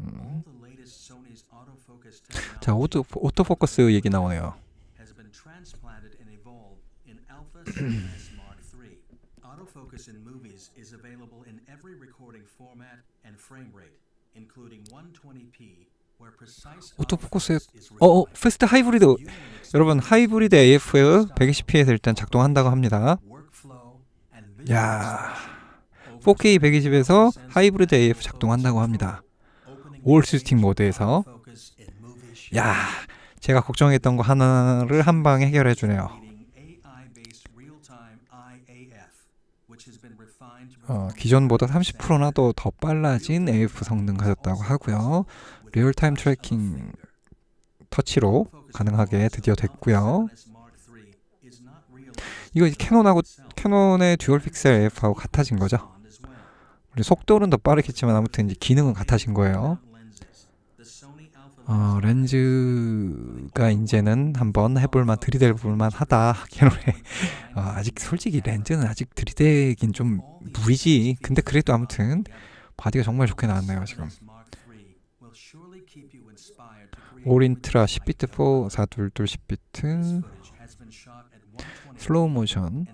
All the latest Sony's autofocus 자, technology 오토포커스 얘기 나오네요. has been transplanted and evolved in Alpha 7S Mark III. Autofocus in movies is available in every recording format and frame rate, including 120p, where precise 오토포커스 autofocus is required. 패스트 하이브리드. You will experience 여러분, 하이브리드 AF 120p에서 일단 작동한다고 합니다. workflow and visual 야, expression 4K 120에서 하이브리드 AF 작동한다고 합니다. 올 스틱 모드에서. autofocus in movie shooting. 야, 제가 걱정했던 거 하나를 한 방에 해결해 주네요. AI-based real-time IAF, which has been refined to perform 기존보다 30%나 더 빨라진 AF 성능 가졌다고 하고요. 리얼타임 트래킹 터치로 가능하게 드디어 됐고요. 이거 이제 캐논의 듀얼 픽셀 AF하고 같아진 거죠. 우리 속도는 더 빠르겠지만 아무튼 이제 기능은 같아진 거예요. 렌즈가 이제는 한번 해볼만 들이댈 볼만 하다. 캐논에 아직 솔직히 렌즈는 아직 들이대긴 좀 무리지. 근데 그래도 아무튼 바디가 정말 좋게 나왔네요 지금. 올인트라 10비트 4 422 10비트 슬로우 모션.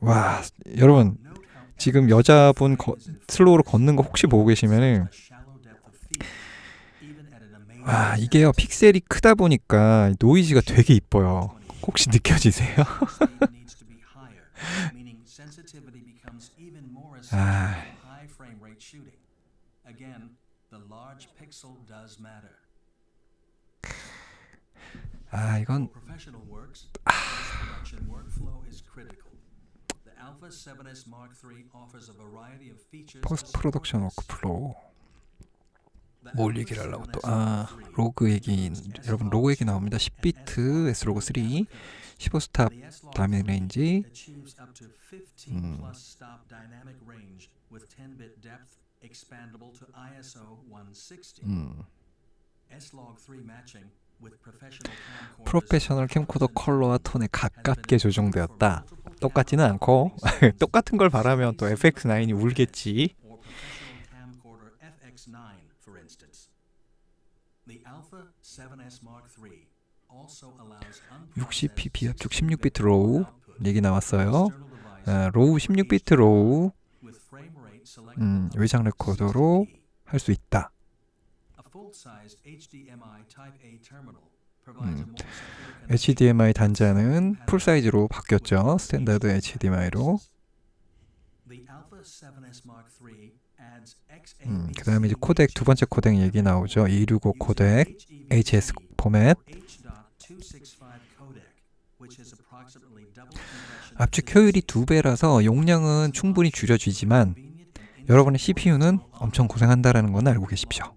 와, 여러분 지금 여자분 슬로우로 걷는 거 혹시 보고 계시면은 와, 이게요 픽셀이 크다 보니까 노이즈가 되게 이뻐요. 혹시 느껴지세요? 아, 이건 포스트 프로덕션 워크플로우. 뭘 얘기를 하려고 또 로그 얘기. 여러분 로그 얘기 나옵니다. 10비트 S로그 3 15스탑 다이내믹 레인지. 프로페셔널 캠코더 컬러와 톤에 가깝게 조정되었다. 똑같지는 않고 똑같은 걸 바라면 또 FX9이 울겠지. 60p 비압축 16비트 로우 얘기 나왔어요. 로우 16비트 로우 외장 레코더로 할 수 있다. HDMI 단자는 풀사이즈로 바뀌었죠. 스탠다드 HDMI로. 그 다음에 이제 코덱 두 번째 코덱 얘기 나오죠. 265 코덱 HS 포맷. 압축 효율이 2배라서 용량은 충분히 줄여지지만 여러분의 CPU는 엄청 고생한다라는 건 알고 계십시오.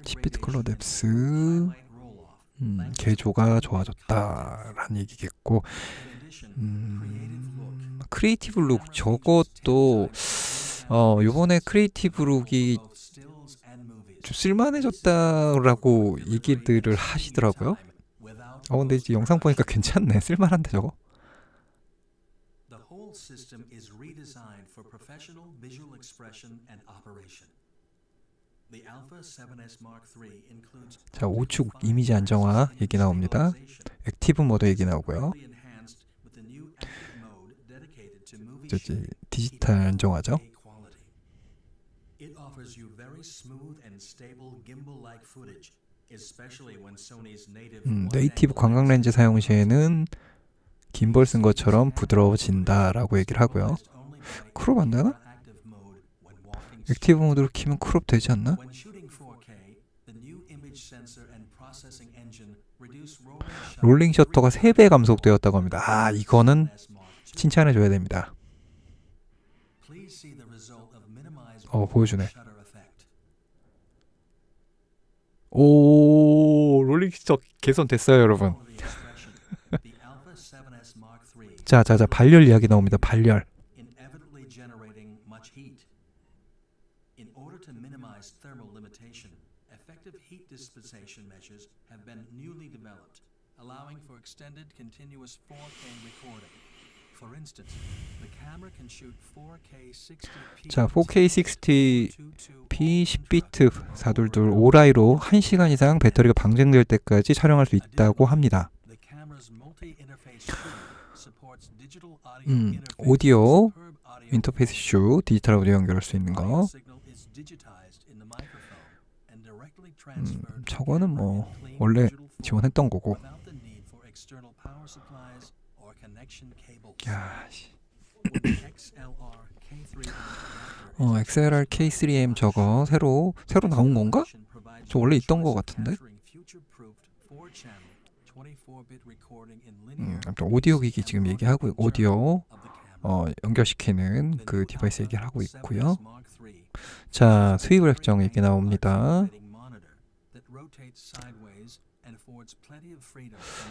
10비트 컬러 뎁스 개조가 좋아졌다라는 얘기겠고, 크리에이티브 룩 저것도 요번에 크리에이티브 룩이 좀 쓸만해졌다라고 얘기들을 하시더라고요. 근데 이제 영상 보니까 괜찮네. 쓸만한데 저거. 자, 우측 이미지 안정화 얘기 나옵니다. 액티브 모드 얘기 나오고요. 저기 디지털 안정화죠. especially when Sony's native 네이티브 관광 렌즈 사용 시에는 긴볼 쓴 것처럼 부드러워진다라고 얘기를 하고요. 크롭 안 되나? 액티브 모드로 키면 크롭 되지 않나? When shooting 4K, the new image sensor and processing engine reduce 롤링 셔터가 3배 감속되었다고 합니다. 아, 이거는 칭찬해 줘야 됩니다. Please see the result of minimized 보여주네. shutter effect. 오, 롤링 셔터 개선됐어요, 여러분. The Alpha 7S Mark III 자, 발열 이야기 나옵니다. 발열. inevitably generating much heat. In order to minimize thermal limitation, effective heat dissipation measures have been newly developed, allowing for extended continuous 4K recording. For instance, the camera can shoot 4K 60p. 자, 4K 60p 10비트 422 오라이로 1시간 이상 배터리가 방전될 때까지 촬영할 수 있다고 합니다. The camera's multi-interface shooter supports digital audio 오디오 superb audio 인터페이스 슈 디지털 오디오 연결할 수 있는 거. signal is digitized in the microphone and directly transferred to 저거는 camera 뭐 in clean 원래 digital form 지원했던 거고. without the need for external power supplies or connection cables. 야, 씨. With the XLR K3M adapter, XLR K3M 저거 새로 나온 건가? 저 원래 있던 거 같은데. 아무튼 오디오 기기 지금 얘기하고 오디오 연결시키는 그 디바이스 얘기를 하고 있고요. 자, 수입 액정 얘기 나옵니다.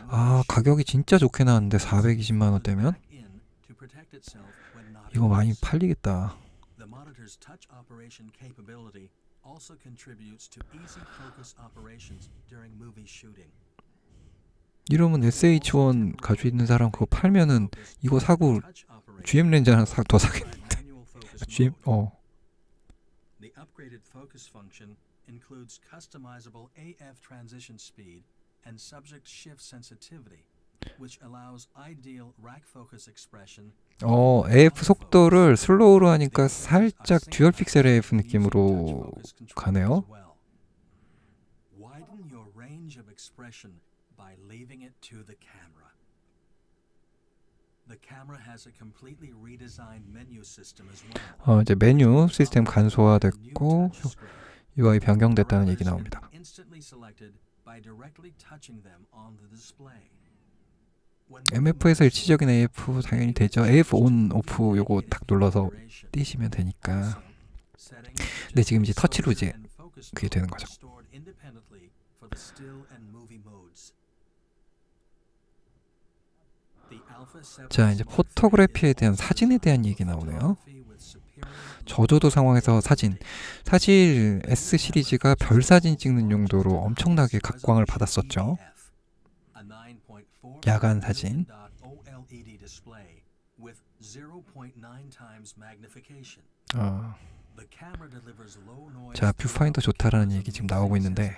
아, 가격이 진짜 좋게 나왔는데 420만 원대면 이거 많이 팔리겠다. The monitor's touch operation capability also contributes to easy focus operations during movie shooting. 이러면 SH1 가지고 있는 사람 그거 팔면은 이거 사고 GM 렌즈 하나 더 사겠는데. GM The upgraded focus function includes customizable AF transition speed and subject shift sensitivity, which allows ideal rack focus expression. AF 속도를 슬로우로 하니까 살짝 듀얼 픽셀 AF 느낌으로 가네요. Widen your range of expression by leaving it to the camera. The camera has a completely redesigned menu system as well. 이제 메뉴 시스템 간소화됐고 UI 변경됐다는 얘기 나옵니다. Instantly selected by directly touching them on the display. MF에서 일치적인 AF 당연히 되죠. AF 온 오프 요거 딱 눌러서 띄시면 되니까. 근데 지금 이제 터치로 이제 그게 되는 거죠. 자, 이제 포토그래피에 대한 사진에 대한 얘기 나오네요. 저조도 상황에서 사실 S 시리즈가 별 사진 찍는 용도로 엄청나게 각광을 받았었죠. 야간 사진. 자, 뷰파인더 좋다라는 얘기 지금 나오고 있는데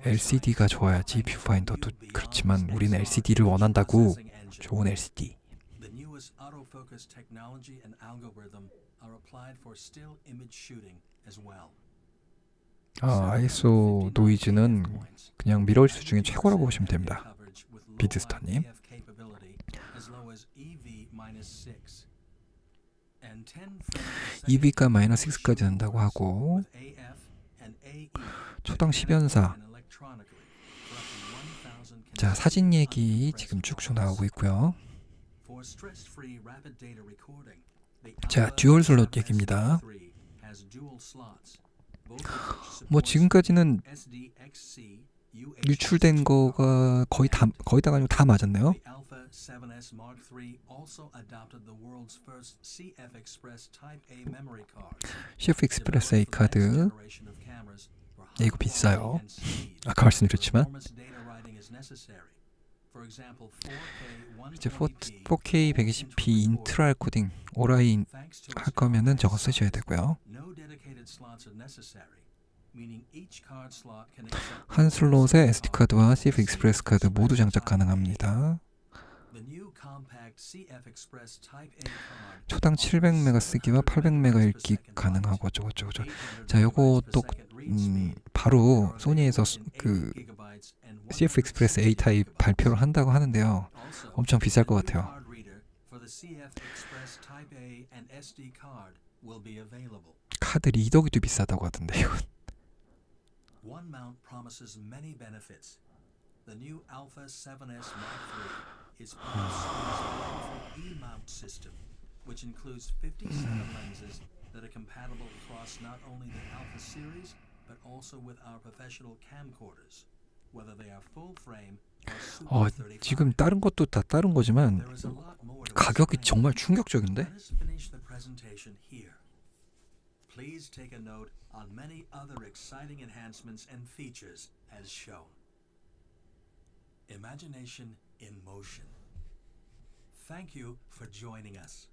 LCD가 좋아야지 뷰파인더도 그렇지만 우리는 LCD를 원한다고. 좋은 LCD. ISO 노이즈는 그냥 미러리스 중에 최고라고 보시면 됩니다. 비드스타님. EV가 -6까지 된다고 하고 초당 10연사. 자, 사진 얘기 지금 쭉쭉 나오고 있고요. 자, 듀얼 슬롯 얘기입니다. 뭐 지금까지는 유출된 거가 거의 다가 아니고 다 맞았네요. CF 익스프레스 A 카드. 이거 비싸요. 아까 말씀드렸지만 이제 4K 120p 인트라 코딩 오라이 할 거면은 저거 쓰셔야 되고요. 한 슬롯에 SD 카드와 CF 익스프레스 카드 모두 장착 가능합니다. new compact CF Express Type A card 초당 700메가 쓰기와 800메가 읽기 가능하고 어쩌고저쩌고. 자, 요거 또 바로 소니에서 그 CF 익스프레스 A 타입 발표를 한다고 하는데요. 엄청 비쌀 것 같아요. 카드 리더기도 비싸다고 하던데 이건. One mount promises many benefits. The new Alpha 7S Mark III is part of Sony's powerful E-mount system, which includes 57 lenses that are compatible across not only the Alpha series but also with our professional camcorders, whether they are full frame or Super 35. 지금 다른 것도 다 다른 거지만 There is a lot more to 가격이 explain. 정말 충격적인데? Let us finish the presentation here. Please take a note on many other exciting enhancements and features as shown. Imagination in motion. Thank you for joining us.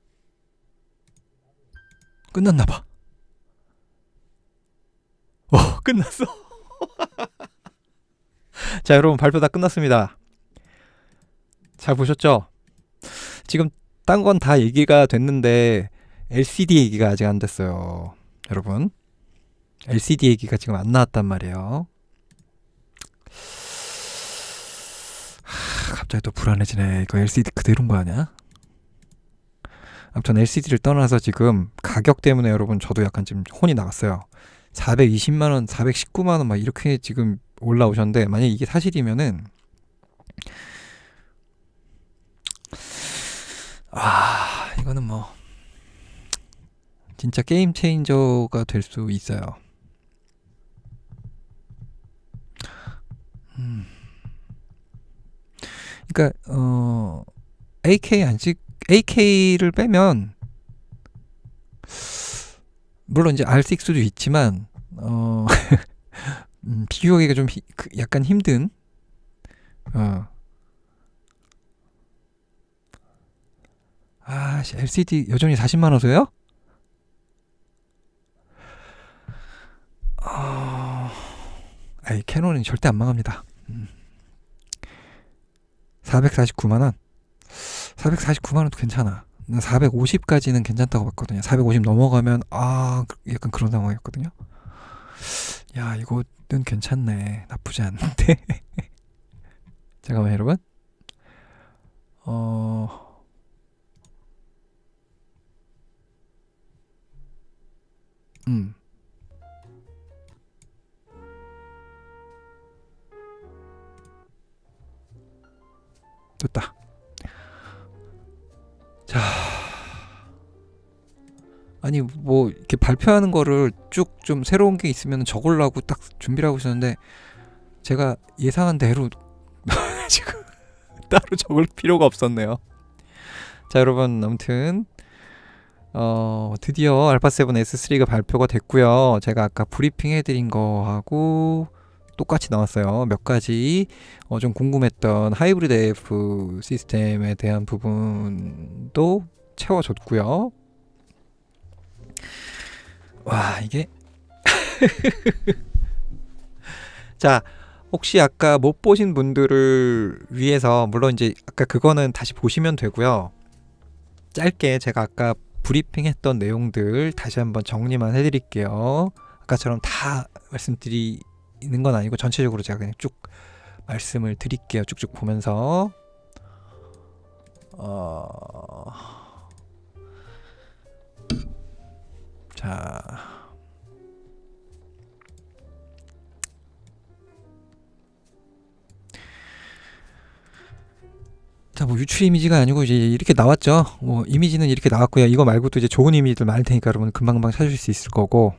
끝났나봐. 끝났어. 자, 여러분 발표 다 끝났습니다. 잘 보셨죠? 지금 딴 건 다 얘기가 됐는데 LCD 얘기가 아직 안 됐어요. 여러분, LCD 얘기가 지금 안 나왔단 말이에요. 갑자기 또 불안해지네. 이거 LCD 그대로인 거 아니야? 아무튼 LCD를 떠나서 지금 가격 때문에 여러분 저도 약간 지금 혼이 나갔어요. 420만원, 419만원 막 이렇게 지금 올라오셨는데, 만약에 이게 사실이면은 이거는 뭐 진짜 게임 체인저가 될 수 있어요. 그러니까 AK를 빼면 물론 이제 R6도 있지만 비교하기가 좀 약간 힘든 LCD 여전히 40만 원소요? 캐논은 절대 안 망합니다. 449만 원. 449만 원도 괜찮아. 450까지는 괜찮다고 봤거든요. 450 넘어가면 약간 그런 상황이었거든요. 야, 이거는 괜찮네. 나쁘지 않은데. 잠깐만 여러분. 됐다. 자, 아니 뭐 이렇게 발표하는 거를 쭉 좀 새로운 게 있으면 적으려고 딱 준비를 하고 있었는데 제가 예상한 대로 지금 따로 적을 필요가 없었네요. 자, 여러분, 아무튼 드디어 알파 7 S3가 발표가 됐고요. 제가 아까 브리핑 해드린 거하고 똑같이 나왔어요. 몇 가지 좀 궁금했던 하이브리드 AF 시스템에 대한 부분도 채워줬고요. 와, 이게 자, 혹시 아까 못 보신 분들을 위해서, 물론 이제 아까 그거는 다시 보시면 되고요. 짧게 제가 아까 브리핑했던 내용들 다시 한번 정리만 해드릴게요. 아까처럼 다 말씀드리는 건 아니고 전체적으로 제가 그냥 쭉 말씀을 드릴게요. 쭉쭉 보면서 자, 뭐 유출 이미지가 아니고 이제 이렇게 나왔죠. 뭐 이미지는 이렇게 나왔고요. 이거 말고도 이제 좋은 이미지들 많을 테니까 여러분 금방금방 찾으실 수 있을 거고.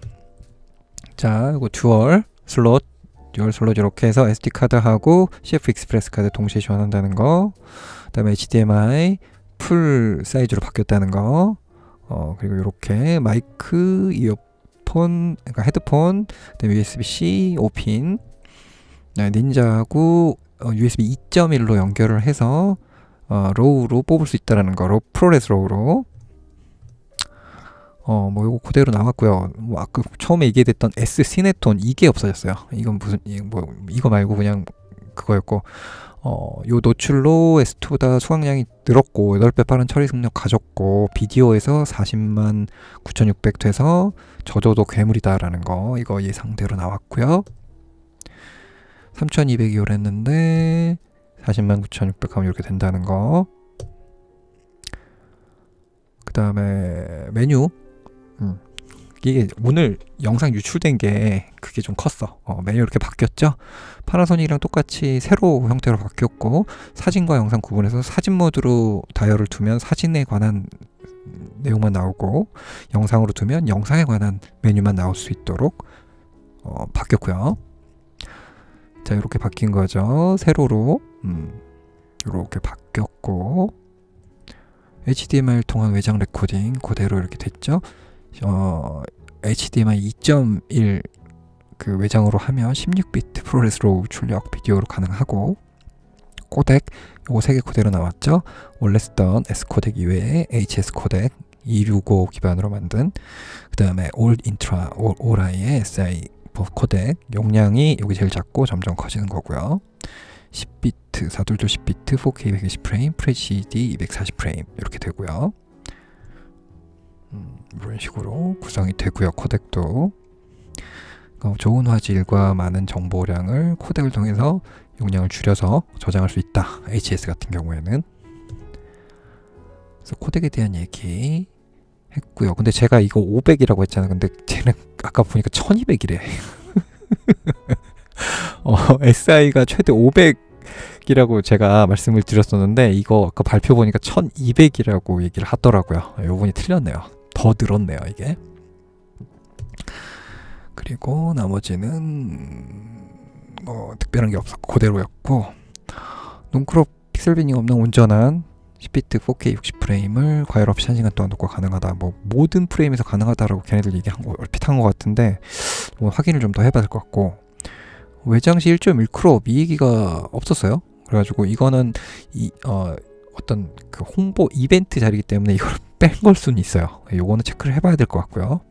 자, 이거 듀얼 슬롯 이렇게 해서 SD 카드하고 CF 익스프레스 카드 동시에 지원한다는 거. 그다음에 HDMI 풀 사이즈로 바뀌었다는 거. 그리고 이렇게 마이크, 이어폰, 그러니까 헤드폰, 그다음에 USB-C 5핀, 닌자하고 USB 2.1로 연결을 해서 로우로 뽑을 수 있다라는 거. 프로레스 로우로. 뭐 요거 그대로 나왔고요. 뭐 아까 처음에 얘기했던 S 시네톤 이게 없어졌어요. 이건 무슨 이거 말고 그냥 그거였고, 요 노출로 S2보다 수강량이 늘었고 8배 빠른 처리 속력 가졌고 비디오에서 40만 9600 돼서 저조도 괴물이다라는 거 이거 예상대로 나왔고요. 3200이 했는데 40만 9600 하면 이렇게 된다는 거. 그 다음에 메뉴. 이게 오늘 영상 유출된 게 그게 좀 컸어. 메뉴 이렇게 바뀌었죠. 파나소닉이랑 똑같이 세로 형태로 바뀌었고 사진과 영상 구분해서 사진 모드로 다이얼을 두면 사진에 관한 내용만 나오고 영상으로 두면 영상에 관한 메뉴만 나올 수 있도록 바뀌었고요. 자, 이렇게 바뀐 거죠. 세로로 이렇게 바뀌었고 HDMI 통한 외장 레코딩 그대로 이렇게 됐죠. HDMI 2.1 그 외장으로 하면 16비트 프로레스 로우 출력 비디오로 가능하고 코덱 요거 3개 그대로 나왔죠. 원래 쓰던 S 코덱 이외에 HS 코덱 265 기반으로 만든 그 다음에 올 인트라 올아이의 SI 코덱 용량이 여기 제일 작고 점점 커지는 거고요. 10비트 422 10비트 4K 120프레임 FHD 240프레임 이렇게 되고요. 이런 식으로 구성이 되고요. 코덱도 좋은 화질과 많은 정보량을 코덱을 통해서 용량을 줄여서 저장할 수 있다. HS 같은 경우에는. 그래서 코덱에 대한 얘기 했고요. 근데 제가 이거 500이라고 했잖아요. 근데 쟤는 아까 보니까 1200이래. SI가 최대 500이라고 제가 말씀을 드렸었는데 이거 아까 발표 보니까 1200이라고 얘기를 하더라고요. 요번이 틀렸네요. 더 늘었네요, 이게. 그리고 나머지는 뭐 특별한 게 없었고 그대로였고 논크롭 픽셀 비닝 없는 온전한 10비트 4K 60프레임을 과열 없이 1시간 동안 녹화 가능하다. 뭐 모든 프레임에서 가능하다라고 걔네들 얘기한 거 얼핏 한 것 같은데 뭐 확인을 좀 더 해봐야 될 것 같고 외장시 1.1크롭 이 얘기가 없었어요. 그래가지고 이거는 어떤 그 홍보 이벤트 자리이기 때문에 이걸 뺀 걸 수는 있어요. 요거는 체크를 해봐야 될 것 같고요.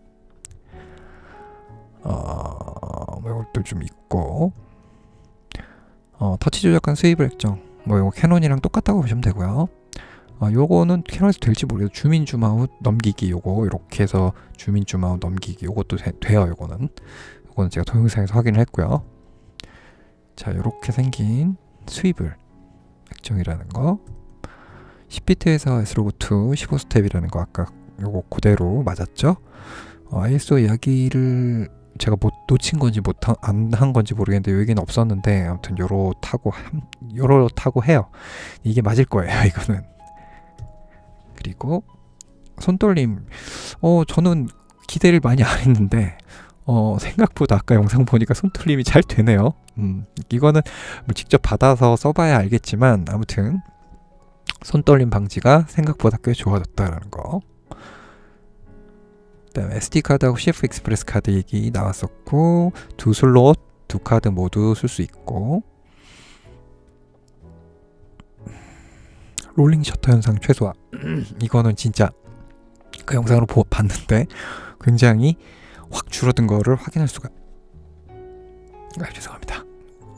뭐 이것도 좀 있고 터치 조작한 스웨이브 액정 뭐 이거 캐논이랑 똑같다고 보시면 되고요. 요거는 캐논에서 될지 모르겠어요. 주민 줌아웃 넘기기 요거 이렇게 해서 주민 줌아웃 넘기기 요것도 돼요. 요거는 제가 동영상에서 확인을 했고요. 자, 요렇게 생긴 스위블 액정이라는 거 10비트에서 S로그2 15스텝이라는 거 아까 요거 그대로 맞았죠? ISO 이야기를 제가 못 놓친 건지 안 한 건지 모르겠는데 여기는 없었는데 아무튼 요렇다고 해요. 이게 맞을 거예요. 이거는. 그리고 손떨림 저는 기대를 많이 안 했는데 생각보다 아까 영상 보니까 손떨림이 잘 되네요. 이거는 뭐 직접 받아서 써봐야 알겠지만 아무튼 손떨림 방지가 생각보다 꽤 좋아졌다라는 거. 그다음에 SD카드하고 CF 익스프레스 카드 얘기 나왔었고 2슬롯 2카드 모두 쓸 수 있고 롤링 셔터 현상 최소화 이거는 진짜 그 영상으로 봤는데 굉장히 확 줄어든 거를 확인할 수가 죄송합니다.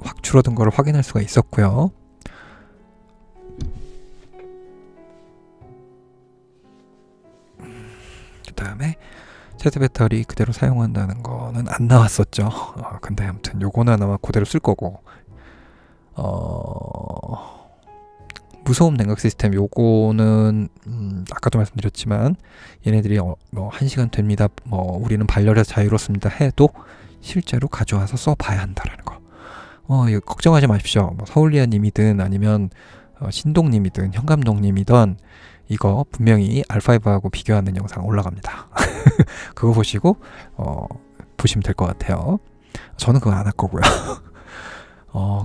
확 줄어든 거를 확인할 수가 있었고요. 그 다음에 차세 배터리 그대로 사용한다는 거는 안 나왔었죠. 근데 아무튼 요거는 아마 그대로 쓸 거고 무소음 냉각 시스템 요거는 아까도 말씀드렸지만 얘네들이 뭐 1시간 됩니다. 뭐 우리는 발열에서 자유롭습니다 해도 실제로 가져와서 써봐야 한다라는 거. 이거 걱정하지 마십시오. 뭐 서울리아님이든 아니면 신동님이든 현감동님이든 이거 분명히 R5하고 비교하는 영상 올라갑니다. 그거 보시고 보시면 될 것 같아요. 저는 그거 안 할 거고요.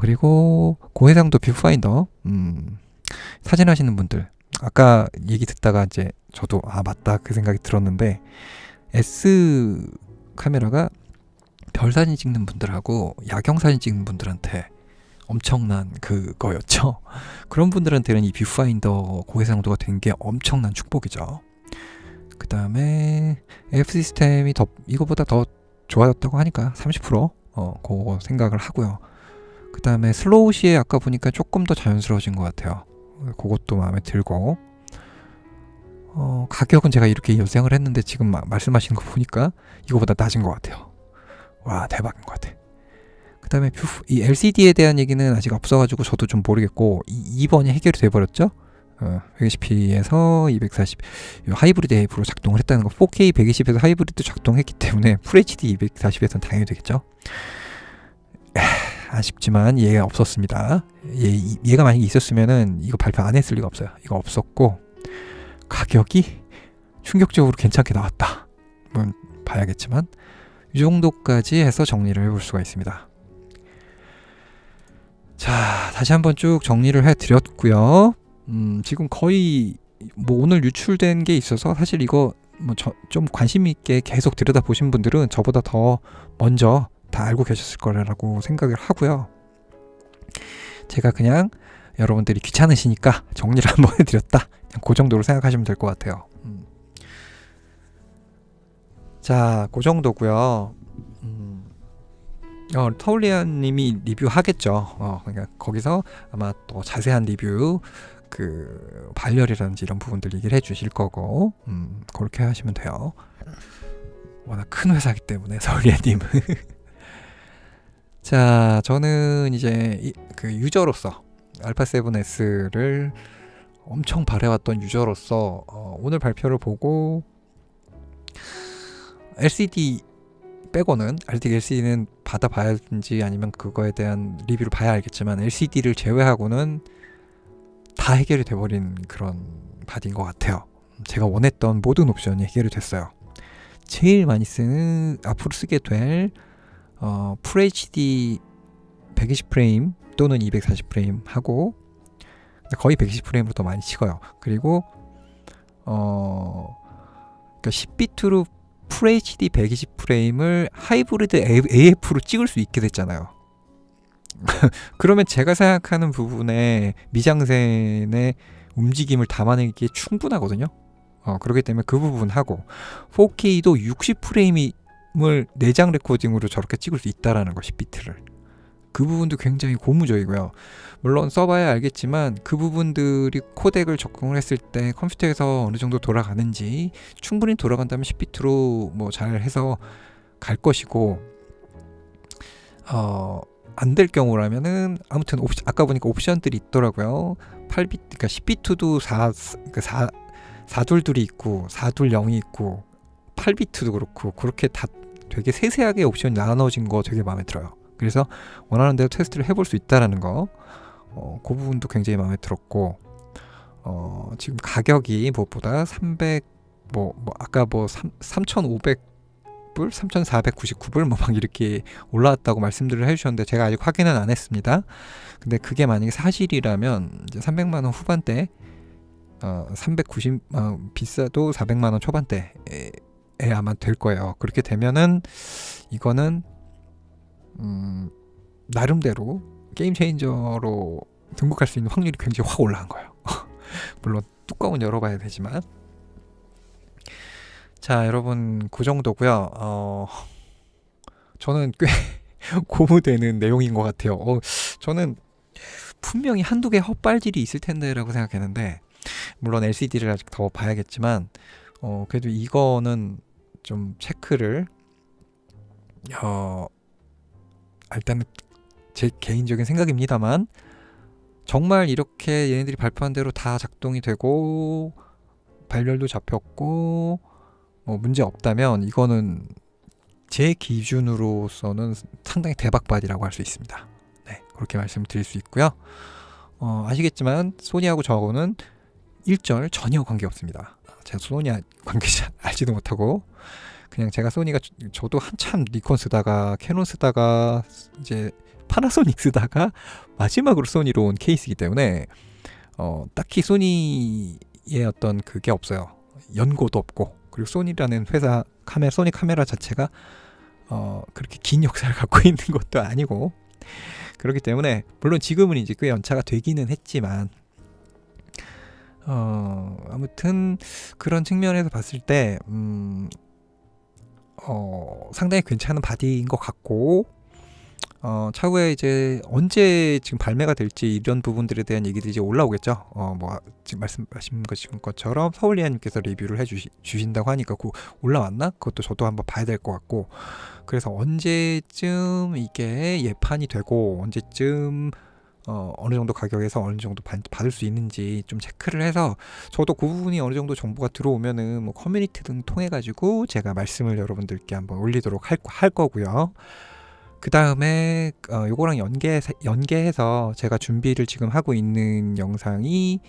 그리고 고해상도 뷰파인더 사진 하시는 분들 아까 얘기 듣다가 이제 저도 맞다 그 생각이 들었는데 S 카메라가 별 사진 찍는 분들하고 야경 사진 찍는 분들한테 엄청난 그거였죠. 그런 분들한테는 이 뷰파인더 고해상도가 된 게 엄청난 축복이죠. 그 다음에 AF 시스템이 이거보다 더 좋아졌다고 하니까 30% 그거 생각을 하고요. 그 다음에 슬로우시에 아까 보니까 조금 더 자연스러워진 것 같아요. 그것도 마음에 들고, 가격은 제가 이렇게 예상을 했는데 지금 말씀하시는 거 보니까 이거보다 낮은 것 같아요. 와, 대박인 것 같아. 그 다음에 이 LCD에 대한 얘기는 아직 없어가지고 저도 좀 모르겠고, 2번이 해결이 돼버렸죠. 120p에서 240 하이브리드 앱으로 작동을 했다는 거. 4K 120에서 하이브리드 작동했기 때문에 FHD 240에서는 당연히 되겠죠. 아쉽지만 얘가 없었습니다. 얘가 만약에 있었으면은 이거 발표 안 했을 리가 없어요. 이거 없었고, 가격이 충격적으로 괜찮게 나왔다. 봐야겠지만 이 정도까지 해서 정리를 해볼 수가 있습니다. 자, 다시 한번 쭉 정리를 해드렸고요. 지금 거의 오늘 유출된 게 있어서 사실 이거 좀 관심 있게 계속 들여다보신 분들은 저보다 더 먼저 다 알고 계셨을 거라고 생각을 하고요. 제가 그냥 여러분들이 귀찮으시니까 정리를 한번 해드렸다. 그냥 그 정도로 생각하시면 될 것 같아요. 자, 그 정도고요. 터울리안님이 리뷰하겠죠. 그러니까 거기서 아마 또 자세한 리뷰, 그 발열이라든지 이런 부분들 얘기를 해주실 거고, 그렇게 하시면 돼요. 워낙 큰 회사이기 때문에 터울리안님은. 자, 저는 이제 그 유저로서 알파 7S를 엄청 바래왔던 유저로서 오늘 발표를 보고 LCD 빼고는 LCD는 받아봐야지 아니면 그거에 대한 리뷰를 봐야 알겠지만 LCD를 제외하고는 다 해결이 돼버린 그런 바디인 것 같아요. 제가 원했던 모든 옵션이 해결이 됐어요. 제일 많이 쓰는 앞으로 쓰게 될 FHD 120프레임 또는 240프레임 하고 거의 120프레임으로 더 많이 찍어요. 그리고 그러니까 10비트로 FHD 120프레임을 하이브리드 AF로 찍을 수 있게 됐잖아요. 그러면 제가 생각하는 부분에 미장센의 움직임을 담아내기에 충분하거든요. 그렇기 때문에 그 부분하고 4K도 60프레임을 내장 레코딩으로 저렇게 찍을 수 있다라는 거, 10비트를. 그 부분도 굉장히 고무적이고요. 물론 써봐야 알겠지만 그 부분들이 코덱을 적용을 했을 때 컴퓨터에서 어느 정도 돌아가는지, 충분히 돌아간다면 10비트로 뭐 잘 해서 갈 것이고, 안 될 경우라면은 아무튼 아까 보니까 옵션들이 있더라고요. 8비트, 그러니까 10비트도 4둘둘이 있고 4둘0이 있고 8비트도 그렇고, 그렇게 다 되게 세세하게 옵션이 나눠진 거 되게 마음에 들어요. 그래서 원하는 대로 테스트를 해볼 수 있다라는 거, 그 부분도 굉장히 마음에 들었고, 지금 가격이 무엇보다 300, 아까 3,500불, 3,499불 막 이렇게 올라왔다고 말씀들을 해주셨는데 제가 아직 확인은 안 했습니다. 근데 그게 만약에 사실이라면 이제 300만 원 후반대, 390 비싸도 400만 원 초반대에 아마 될 거예요. 그렇게 되면은 이거는 나름대로 게임 체인저로 등극할 수 있는 확률이 굉장히 확 올라간 거예요. 물론 뚜껑은 열어봐야 되지만. 자, 여러분, 그 정도고요. 저는 꽤 고무되는 내용인 것 같아요. 저는 분명히 한두 개 헛발질이 있을 텐데라고 생각했는데, 물론 LCD를 아직 더 봐야겠지만, 그래도 이거는 좀 체크를 일단은 제 개인적인 생각입니다만, 정말 이렇게 얘네들이 발표한 대로 다 작동이 되고 발열도 잡혔고 뭐 문제 없다면 이거는 제 기준으로서는 상당히 대박바디라고 할 수 있습니다. 네, 그렇게 말씀드릴 수 있고요. 아시겠지만 소니하고 저하고는 일절 전혀 관계없습니다. 제가 소니 관계자 알지도 못하고, 그냥 제가 소니가, 저도 한참 니콘 쓰다가 캐논 쓰다가 이제 파나소닉 쓰다가 마지막으로 소니로 온 케이스이기 때문에 딱히 소니의 어떤 그게 없어요. 연고도 없고, 그리고 소니라는 회사 소니 카메라 자체가 그렇게 긴 역사를 갖고 있는 것도 아니고, 그렇기 때문에 물론 지금은 이제 꽤 연차가 되기는 했지만 아무튼 그런 측면에서 봤을 때 상당히 괜찮은 바디인 것 같고, 차후에 이제 언제 지금 발매가 될지 이런 부분들에 대한 얘기들이 이제 올라오겠죠. 뭐 지금 말씀하신 것처럼 서울리아님께서 리뷰를 주신다고 하니까 그 올라왔나? 그것도 저도 한번 봐야 될 것 같고, 그래서 언제쯤 이게 예판이 되고 언제쯤 어느 정도 가격에서 어느 정도 받을 수 있는지 좀 체크를 해서, 저도 그 부분이 어느 정도 정보가 들어오면은 뭐 커뮤니티 등 통해 가지고 제가 말씀을 여러분들께 한번 올리도록 할 거고요. 그 다음에 요거랑 연계해서 제가 준비를 지금 하고 있는 영상이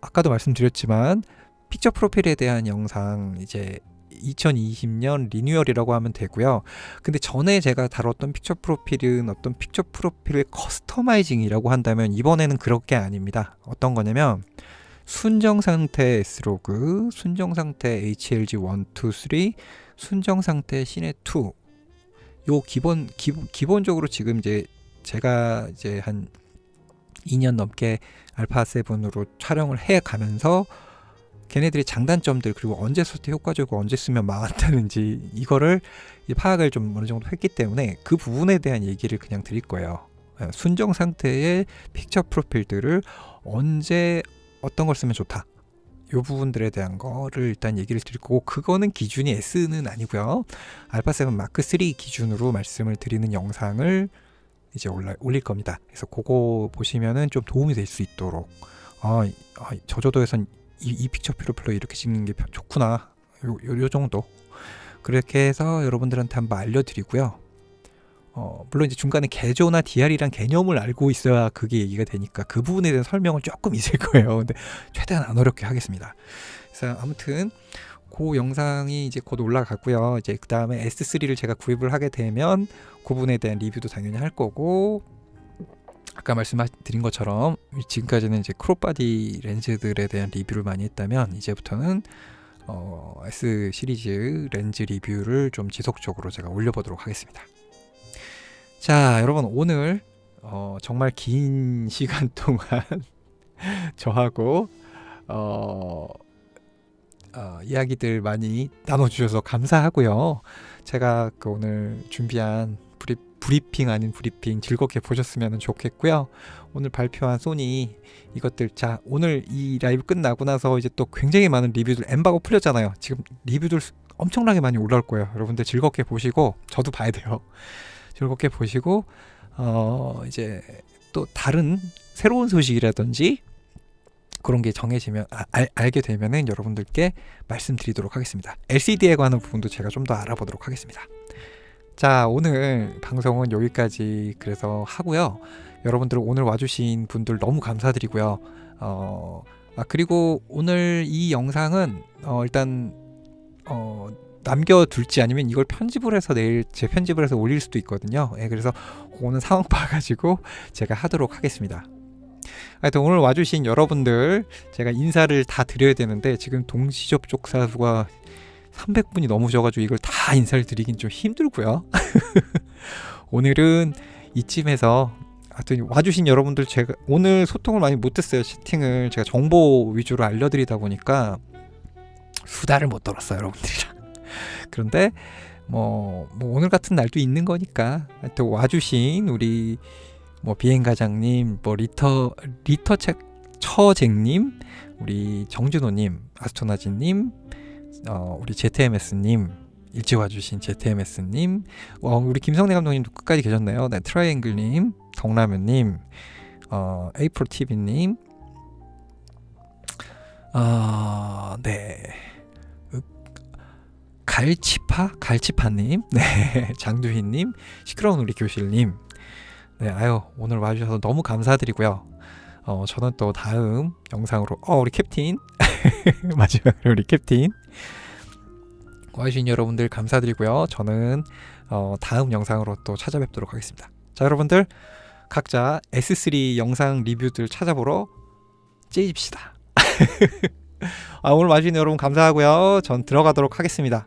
아까도 말씀드렸지만 픽처 프로필에 대한 영상, 이제 2020년 리뉴얼이라고 하면 되고요. 근데 전에 제가 다뤘던 픽처 프로필은 어떤 픽처 프로필의 커스터마이징이라고 한다면 이번에는 그럴 게 아닙니다. 어떤 거냐면 순정 상태 S로그, 순정 상태 HLG 1, 2, 3, 순정 상태 시네 2. 요 기본적으로 지금 이제 제가 이제 한 2년 넘게 알파 7으로 촬영을 해 가면서 걔네들의 장단점들, 그리고 언제 쓸 때 효과적이고 언제 쓰면 망한다는지 이거를 파악을 좀 어느 정도 했기 때문에 그 부분에 대한 얘기를 그냥 드릴 거예요. 순정 상태의 픽처 프로필들을 언제 어떤 걸 쓰면 좋다, 이 부분들에 대한 거를 일단 얘기를 드릴 거고, 그거는 기준이 S는 아니고요. 알파 7 마크 3 기준으로 말씀을 드리는 영상을 이제 올릴 겁니다. 그래서 그거 보시면은 좀 도움이 될 수 있도록, 저조도에선 이 픽처 프로필로 이렇게 찍는 게 좋구나, 요 정도 그렇게 해서 여러분들한테 한번 알려드리고요. 물론 이제 중간에 개조나 DR이란 개념을 알고 있어야 그게 얘기가 되니까 그 부분에 대한 설명은 조금 있을 거예요. 근데 최대한 안 어렵게 하겠습니다. 그래서 아무튼 그 영상이 이제 곧 올라가고요. 이제 그 다음에 S3를 제가 구입을 하게 되면 그 부분에 대한 리뷰도 당연히 할 거고, 아까 말씀드린 것처럼 지금까지는 이제 크롭바디 렌즈들에 대한 리뷰를 많이 했다면 이제부터는 S 시리즈 렌즈 리뷰를 좀 지속적으로 제가 올려보도록 하겠습니다. 자, 여러분, 오늘 정말 긴 시간 동안 저하고 이야기들 많이 나눠주셔서 감사하고요. 제가 오늘 준비한 브리핑 아닌 브리핑 즐겁게 보셨으면 좋겠고요. 오늘 발표한 소니 이것들, 자, 오늘 이 라이브 끝나고 나서 이제 또 굉장히 많은 리뷰들, 엠바고 풀렸잖아요. 지금 리뷰들 엄청나게 많이 올라올 거예요. 여러분들 즐겁게 보시고, 저도 봐야 돼요. 즐겁게 보시고 이제 또 다른 새로운 소식이라든지 그런 게 정해지면 알게 되면은 여러분들께 말씀드리도록 하겠습니다. LCD에 관한 부분도 제가 좀 더 알아보도록 하겠습니다. 자, 오늘 방송은 여기까지 그래서 하고요. 여러분들 오늘 와주신 분들 너무 감사드리고요. 그리고 오늘 이 영상은 일단 남겨둘지 아니면 이걸 편집을 해서 내일 재편집을 해서 올릴 수도 있거든요. 그래서 그거는 상황 봐가지고 제가 하도록 하겠습니다. 하여튼 오늘 와주신 여러분들 제가 인사를 다 드려야 되는데 지금 동시 접촉자 수가 300분이 넘으셔가지고 이걸 다 인사를 드리긴 좀 힘들고요. 오늘은 이쯤에서 하여튼 와주신 여러분들, 제가 오늘 소통을 많이 못했어요. 채팅을 제가 정보 위주로 알려드리다 보니까 수다를 못 떨었어요, 여러분들이랑. 그런데 뭐 오늘 같은 날도 있는 거니까 하여튼 와주신 우리 비행가장님, 처쟁님, 우리 정준호님, 아스토나지님, 우리 ZMS님, 일찍 와주신 ZMS님, 우리 김성래 감독님도 끝까지 계셨네요. 네, 트라이앵글님, 덕라면님, 에이프로TV님, 네, 갈치파님, 네, 장두희님, 시끄러운 우리 교실님, 네, 오늘 와주셔서 너무 감사드리고요. 저는 또 다음 영상으로 우리 캡틴 마지막으로 우리 캡틴 와주신 여러분들 감사드리고요. 저는 다음 영상으로 또 찾아뵙도록 하겠습니다. 자, 여러분들 각자 S3 영상 리뷰들 찾아보러 찌집시다. 오늘 와주신 여러분 감사하고요. 전 들어가도록 하겠습니다.